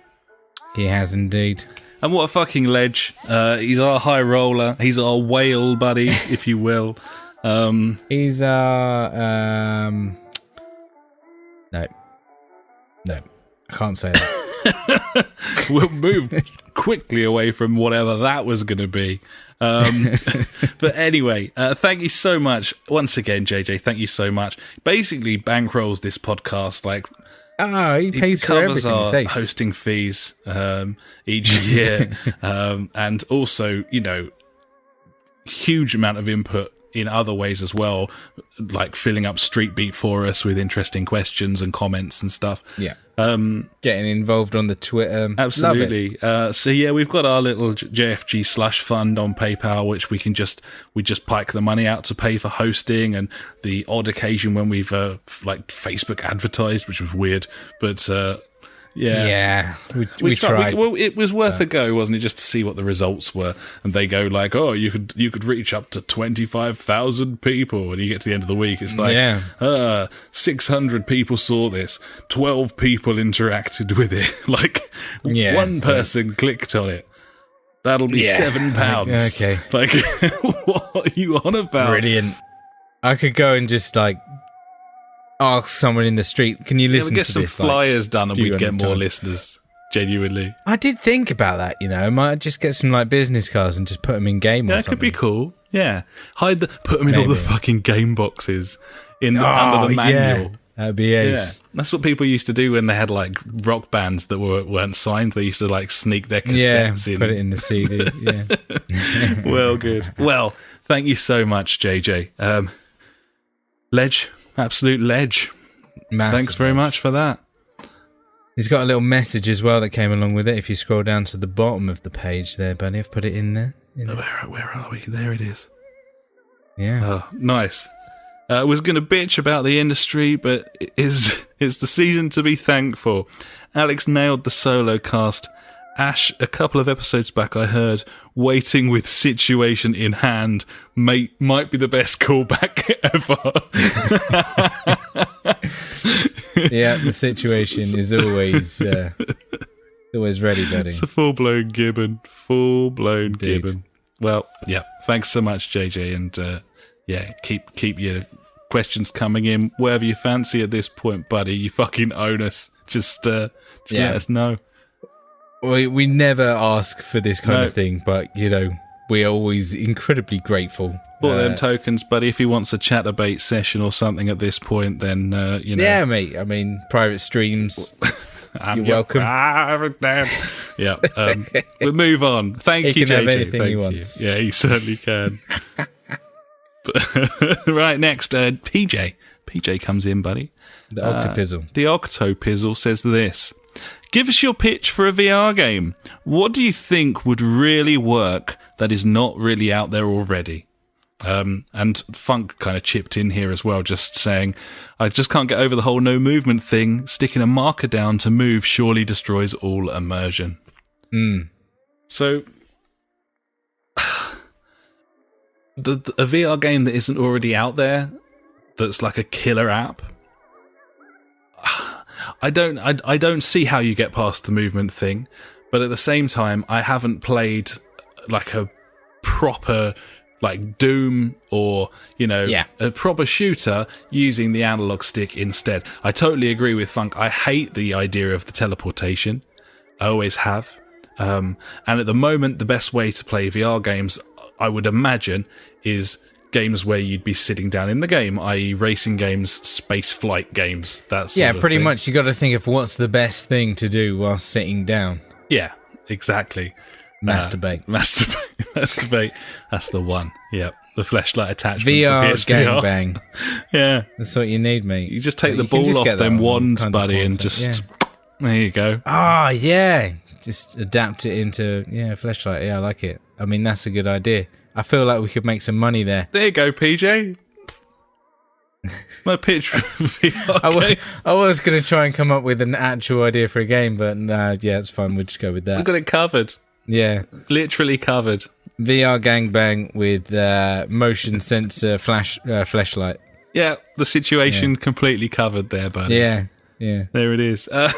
He has indeed. And what a fucking ledge. He's our high roller. He's our whale, buddy, if you will. He's our... No, I can't say that. We'll move quickly away from whatever that was going to be. But anyway, thank you so much once again, JJ. Thank you so much. Basically, bankrolls this podcast. Like, he pays for covers everything. Our hosting fees each year, and also, you know, huge amount of input in other ways as well, like filling up Street Beat for us with interesting questions and comments and stuff. Yeah. Getting involved on the Twitter. Absolutely. So yeah, we've got our little JFG slush fund on PayPal, which we just pike the money out to pay for hosting and the odd occasion when we've like Facebook advertised, which was weird, but yeah, we tried. Well, it was worth a go, wasn't it? Just to see what the results were, and they go like, "Oh, you could reach up to 25,000 people," and you get to the end of the week, it's like, 600 people saw this, 12 people interacted with it, like one person clicked on it. That'll be £7. Okay, like what are you on about? Brilliant. I could go and just like ask someone in the street, can you listen to this? We'd get some flyers done and we'd get more listeners, genuinely. I did think about that, you know. I might just get some like business cards and just put them in game or something. That could be cool, yeah. Put them in all the fucking game boxes under the manual. Yeah. That'd be ace. Yeah. That's what people used to do when they had like rock bands that weren't signed. They used to like sneak their cassettes in. Put it in the CD, yeah. Well, good. Well, thank you so much, JJ. Ledge. Absolute ledge. Massive Thanks very much for that. He's got a little message as well that came along with it. If you scroll down to the bottom of the page there, buddy, I've put it in there. Where are we? There it is. Yeah. Oh, nice. Was going to bitch about the industry, but it's the season to be thankful. Alex nailed the solo cast. Ash, a couple of episodes back, I heard, waiting with situation in hand might be the best callback ever. Yeah, the situation is always ready, buddy. It's a full-blown Gibbon. Full-blown Gibbon. Well, yeah, thanks so much, JJ, and keep your questions coming in wherever you fancy at this point, buddy. You fucking own us. Just let us know. We never ask for this kind of thing, but, we're always incredibly grateful. For them tokens, buddy. If he wants a chatterbait session or something at this point, then, Yeah, mate. I mean, private streams. You're welcome. Yeah. We'll move on. Thank you, JJ. He can have anything Thank he you. wants. Yeah, he certainly can. Right, next, PJ. PJ comes in, buddy. The Octopizzle. The Octopizzle says this. Give us your pitch for a VR game. What do you think would really work that is not really out there already? And Funk kind of chipped in here as well, just saying, I just can't get over the whole no movement thing. Sticking a marker down to move surely destroys all immersion. So, a VR game that isn't already out there, that's like a killer app, I don't see how you get past the movement thing, but at the same time, I haven't played like a proper like Doom or, a proper shooter using the analog stick instead. I totally agree with Funk. I hate the idea of the teleportation. I always have. And at the moment, the best way to play VR games, I would imagine, is games where you'd be sitting down in the game, i.e. racing games, space flight games, that sort of pretty thing. much. You got to think of what's the best thing to do while sitting down. Yeah, exactly. Masturbate. Masturbate. That's the one. Yeah, the fleshlight attachment VR for PSVR. gangbang. Yeah. That's what you need, mate. You just take the ball off them wands, buddy, and just... There you go. Ah, yeah. Just adapt it into, fleshlight. Yeah, I like it. I mean, that's a good idea. I feel like we could make some money there. There you go, PJ. My pitch for VR I was going to try and come up with an actual idea for a game, but it's fine. We'll just go with that. We've got it covered. Yeah. Literally covered. VR gangbang with motion sensor flashlight. Yeah, the situation completely covered there, buddy. Yeah. There it is. I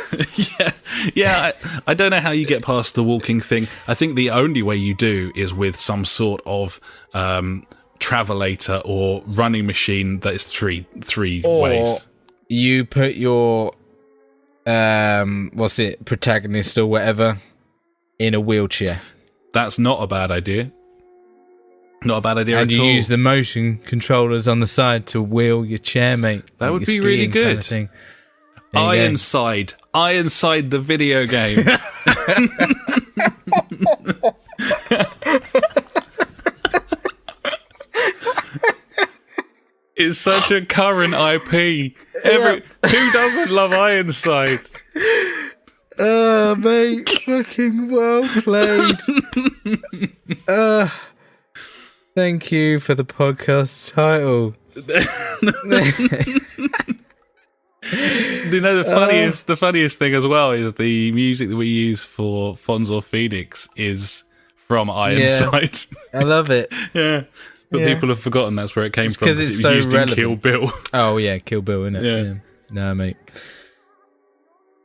don't know how you get past the walking thing. I think the only way you do is with some sort of travelator or running machine that is three ways. You put your protagonist or whatever in a wheelchair. That's not a bad idea. Not a bad idea and at all. And you use the motion controllers on the side to wheel your chair, mate. That would be really good. Kind of thing. Ironside the video game. It's such a current IP. Who doesn't love Ironside? Oh, mate, fucking well played. Thank you for the podcast title. The funniest thing as well is the music that we use for Fonz Phoenix is from Ironside. I love it. Yeah. But people have forgotten that's where it came from. Because it's it was so used relevant. in Kill Bill. Oh, yeah, Kill Bill, innit? Yeah. No, mate.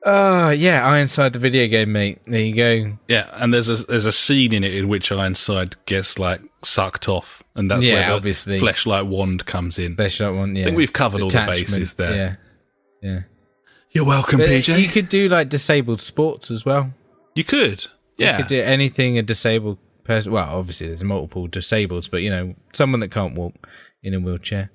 Ironside the video game, mate. There you go. Yeah, and there's a scene in it in which Ironside gets like sucked off, and that's where the obviously fleshlight wand comes in. Fleshlight wand, yeah. I think we've covered all the bases there. Yeah. You're welcome, but PJ. You could do like disabled sports as well. You could. Yeah. You could do anything a disabled person. Well, obviously there's multiple disableds, but someone that can't walk in a wheelchair.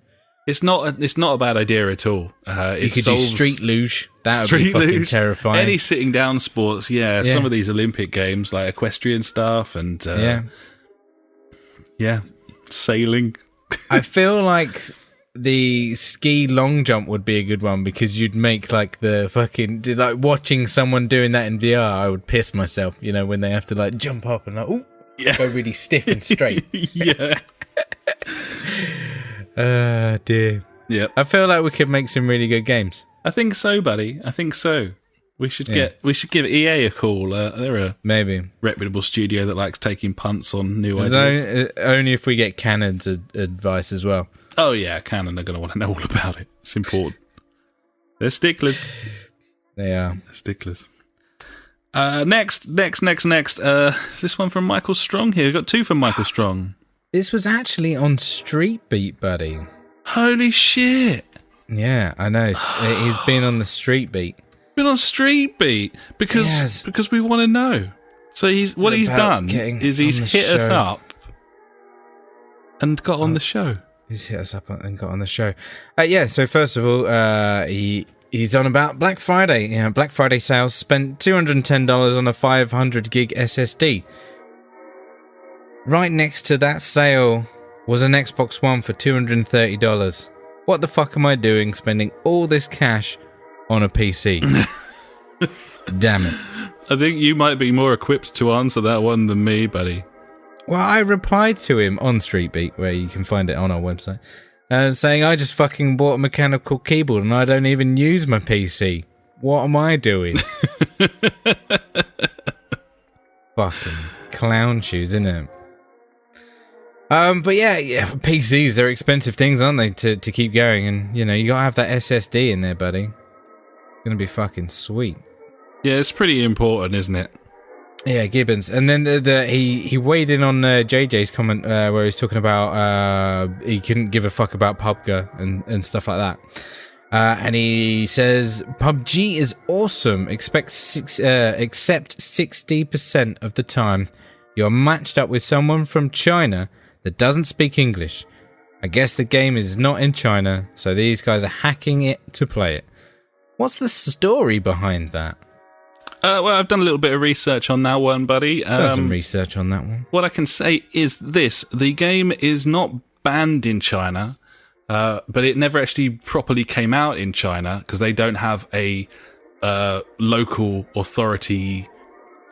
It's not a bad idea at all. You could do street luge. That would be fucking terrifying. Any sitting down sports, some of these Olympic games like equestrian stuff and sailing. I feel like the ski long jump would be a good one because you'd make like the fucking watching someone doing that in VR. I would piss myself, when they have to like jump up and go really stiff and straight. Yeah. Dear. Yep. I feel like we could make some really good games. I think so, buddy. I think so. We should give EA a call. They're a maybe reputable studio that likes taking punts on new ideas. Only if we get Canon's advice as well. Oh yeah, Canon are going to want to know all about it. It's important. They're sticklers. They are. They're sticklers. Next. This one from Michael Strong here. We've got 2 from Michael Strong. This was actually on Street Beat, buddy. Holy shit. Yeah, I know. He's been on the Street Beat. Been on Street Beat because we want to know. So he's done is he's hit us up and got on the show. He's hit us up and got on the show. So first of all, he's on about Black Friday. Yeah, Black Friday sales, spent $210 on a 500 gig SSD. Right next to that sale was an Xbox One for $230. What the fuck am I doing spending all this cash on a PC? Damn it. I think you might be more equipped to answer that one than me, buddy. Well, I replied to him on Street Beat, where you can find it on our website, saying I just fucking bought a mechanical keyboard and I don't even use my PC. What am I doing? Fucking clown shoes, isn't it? But yeah, PCs, they're expensive things, aren't they, to keep going? And, you gotta have that SSD in there, buddy. It's gonna be fucking sweet. Yeah, it's pretty important, isn't it? Yeah, Gibbons. And then he weighed in on JJ's comment where he's talking about he couldn't give a fuck about PUBG and stuff like that. And he says, PUBG is awesome, except 60% of the time you're matched up with someone from China that doesn't speak English. I guess the game is not in China, so these guys are hacking it to play it. What's the story behind that? Well, I've done a little bit of research on that one, buddy. Done some research on that one. What I can say is this. The game is not banned in China, but it never actually properly came out in China because they don't have a local authority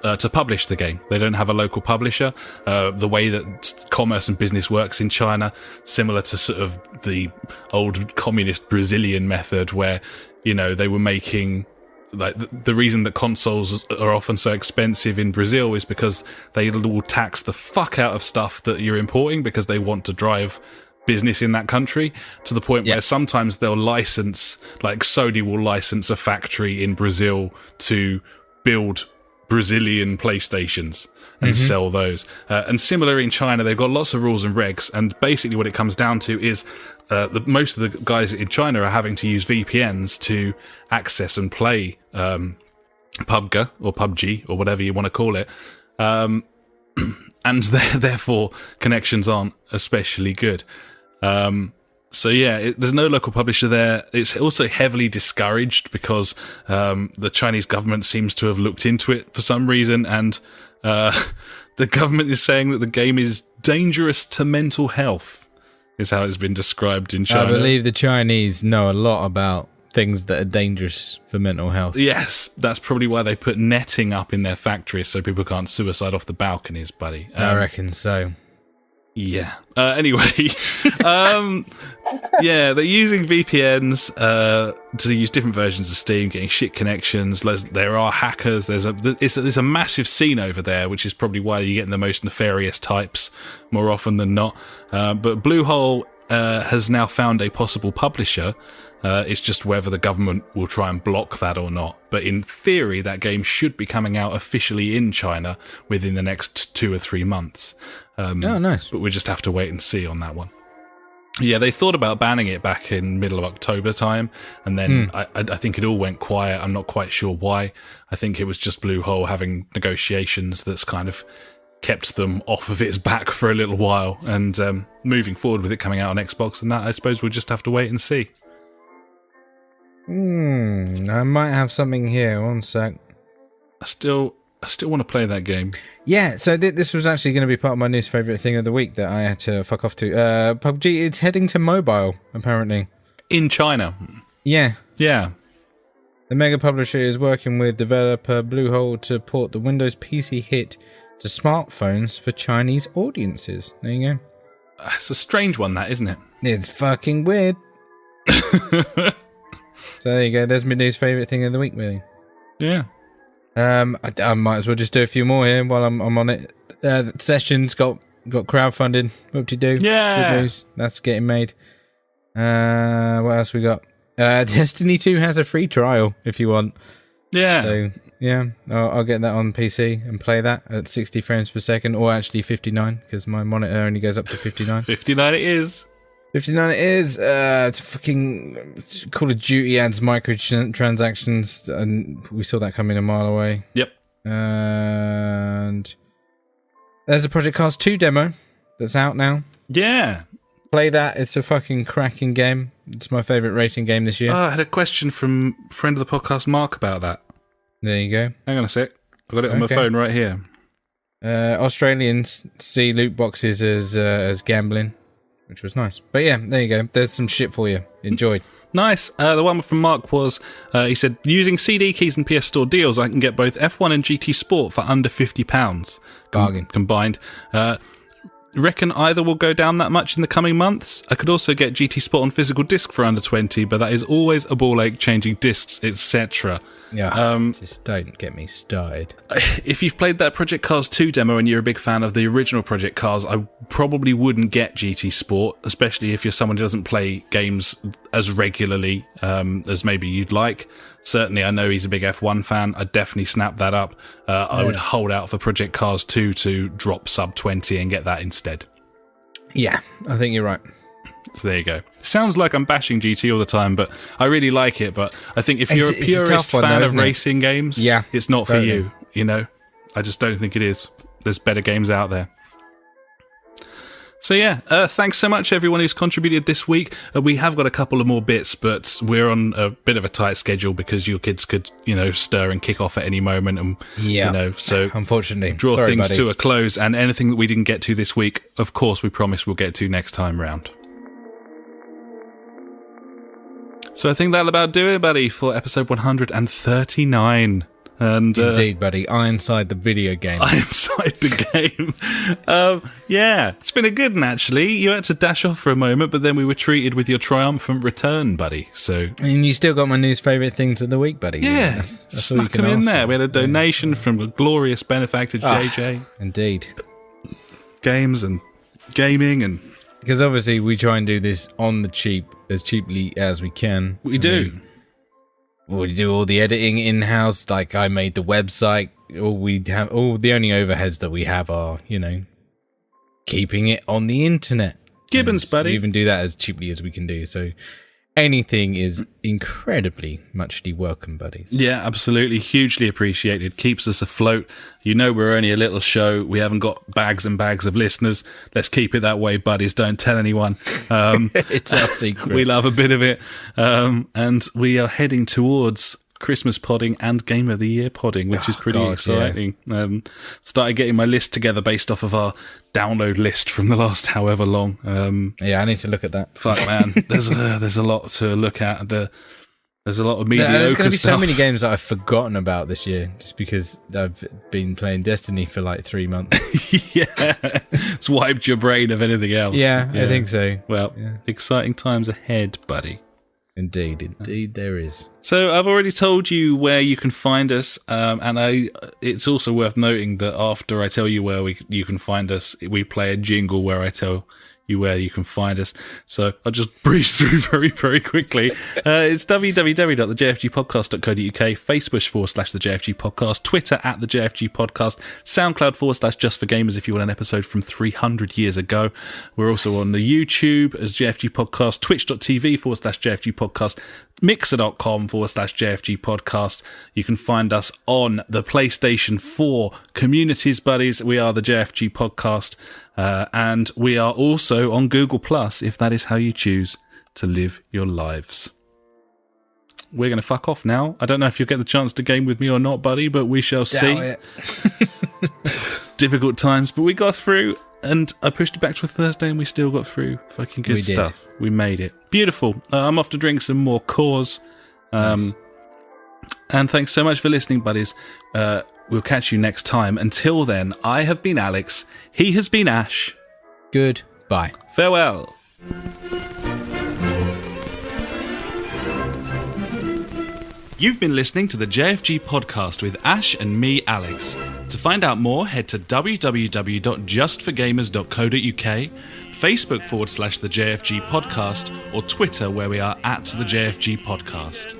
to publish the game. They don't have a local publisher. The way that commerce and business works in China, similar to sort of the old communist Brazilian method where, they were making... Like the reason that consoles are often so expensive in Brazil is because they will tax the fuck out of stuff that you're importing because they want to drive business in that country, to the point where sometimes they'll license, like Sony will license a factory in Brazil to build Brazilian PlayStations and sell those. And similar in China, they've got lots of rules and regs, and basically what it comes down to is most of the guys in China are having to use VPNs to access and play PUBG or PUBG or whatever you want to call it, and therefore connections aren't especially good. So yeah, there's no local publisher there. It's also heavily discouraged because the Chinese government seems to have looked into it for some reason, and the government is saying that the game is dangerous to mental health, is how it's been described in China. I believe the Chinese know a lot about things that are dangerous for mental health. Yes, that's probably why they put netting up in their factories so people can't suicide off the balconies, buddy. I reckon so. Yeah. Anyway, yeah, they're using VPNs to use different versions of Steam, getting shit connections. There are hackers. There's a massive scene over there, which is probably why you're getting the most nefarious types more often than not. But Bluehole has now found a possible publisher. It's just whether the government will try and block that or not. But in theory, that game should be coming out officially in China within the next 2 or 3 months. Oh, nice. But we just have to wait and see on that one. Yeah, they thought about banning it back in middle of October time, and then I think it all went quiet. I'm not quite sure why. I think it was just Bluehole having negotiations that's kind of kept them off of its back for a little while. And moving forward with it coming out on Xbox and that, I suppose we'll just have to wait and see. I might have something here. One sec. I still want to play that game. Yeah, so this was actually going to be part of my news favourite thing of the week that I had to fuck off to. PUBG, it's heading to mobile, apparently. In China? Yeah. Yeah. The mega publisher is working with developer Bluehole to port the Windows PC hit to smartphones for Chinese audiences. There you go. It's a strange one, that, isn't it? It's fucking weird. So there you go. There's my news favourite thing of the week, really. Yeah. I might as well just do a few more here while I'm on it. Sessions got crowdfunded. Whoop-de-doo. Yeah. Good news. That's getting made. What else we got? Destiny 2 has a free trial if you want. Yeah. So, yeah, I'll get that on PC and play that at 60 frames per second, or actually 59, because my monitor only goes up to 59. 59 it is. 59 it is. It's fucking Call of Duty adds microtransactions, and we saw that coming a mile away. Yep. And there's a Project Cars 2 demo that's out now. Yeah. Play that. It's a fucking cracking game. It's my favourite racing game this year. I had a question from friend of the podcast, Mark, about that. There you go. Hang on a sec. I've got it on my phone right here. Australians see loot boxes as gambling, which was nice. But yeah, there you go. There's some shit for you. Enjoy. Nice. The one from Mark was, he said, using CD keys and PS Store deals, I can get both F1 and GT Sport for under £50 Bargain. combined. Reckon either will go down that much in the coming months. I could also get GT Sport on physical disc for under 20, but that is always a ball ache changing discs, etc. Yeah, just don't get me started. If you've played that Project Cars 2 demo and you're a big fan of the original Project Cars, I probably wouldn't get GT Sport, especially if you're someone who doesn't play games as regularly as maybe you'd like. Certainly, I know he's a big F1 fan. I'd definitely snap that up. I would hold out for Project Cars 2 to drop sub 20 and get that instead. Yeah, I think you're right. So there you go. Sounds like I'm bashing GT all the time, but I really like it. But I think if you're a purist fan of racing games, it's not for you. You know, I just don't think it is. There's better games out there. So yeah, thanks so much everyone who's contributed this week. We have got a couple of more bits, but we're on a bit of a tight schedule because your kids could, stir and kick off at any moment, and so unfortunately, draw things to a close. And anything that we didn't get to this week, of course, we promise we'll get to next time round. So I think that'll about do it, buddy, for episode 139. And indeed, buddy. Ironside the video game. Ironside the game. Yeah, it's been a good one, actually. You had to dash off for a moment, but then we were treated with your triumphant return, buddy. So, and you still got my news favourite things of the week, buddy. Yeah, that's all you can in there. We had a donation from a glorious benefactor, JJ. Indeed. Games and gaming and... Because obviously we try and do this on the cheap, as cheaply as we can. We do. We do all the editing in-house, like I made the website. The only overheads that we have are, keeping it on the internet. Gibbons, buddy. We even do that as cheaply as we can do. So anything is incredibly muchly welcome, buddies. Yeah, absolutely. Hugely appreciated. Keeps us afloat. We're only a little show. We haven't got bags and bags of listeners. Let's keep it that way, buddies. Don't tell anyone. It's our secret. We love a bit of it. And we are heading towards Christmas podding and Game of the Year podding, which is pretty exciting. Yeah. Started getting my list together based off of our download list from the last however long. Yeah, I need to look at that. Fuck, man. There's a lot to look at. There's a lot of mediocre stuff. There's going to be so many games that I've forgotten about this year, just because I've been playing Destiny for like 3 months. Yeah, it's wiped your brain of anything else. Yeah, I think so. Well, exciting times ahead, buddy. Indeed there is. So I've already told you where you can find us, and it's also worth noting that after I tell you where you can find us, we play a jingle where I tell you where you can find us. So I'll just breeze through very, very quickly. It's www.thejfgpodcast.co.uk, Facebook /the JFG Podcast, Twitter @the JFG Podcast, SoundCloud /Just for Gamers if you want an episode from 300 years ago. We're also on the YouTube as JFG Podcast, twitch.tv /JFG Podcast, mixer.com /JFG Podcast. You can find us on the PlayStation 4 communities, buddies. We are the JFG Podcast. And we are also on Google Plus, if that is how you choose to live your lives. We're going to fuck off now. I don't know if you'll get the chance to game with me or not, buddy, but we shall see. Difficult times, but we got through, and I pushed it back to a Thursday, and we still got through. Fucking good stuff. We made it. Beautiful. I'm off to drink some more Coors. Nice. And thanks so much for listening, buddies. We'll catch you next time. Until then, I have been Alex. He has been Ash. Goodbye. Farewell. You've been listening to the JfG podcast with Ash and me, Alex. To find out more, head to www.justforgamers.co.uk, Facebook/the JfG podcast, or Twitter where we are at the JfG podcast.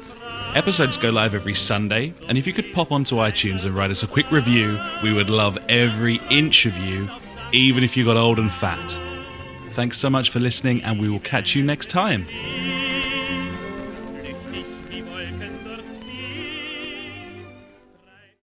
Episodes go live every Sunday, and if you could pop onto iTunes and write us a quick review, we would love every inch of you, even if you got old and fat. Thanks so much for listening, and we will catch you next time.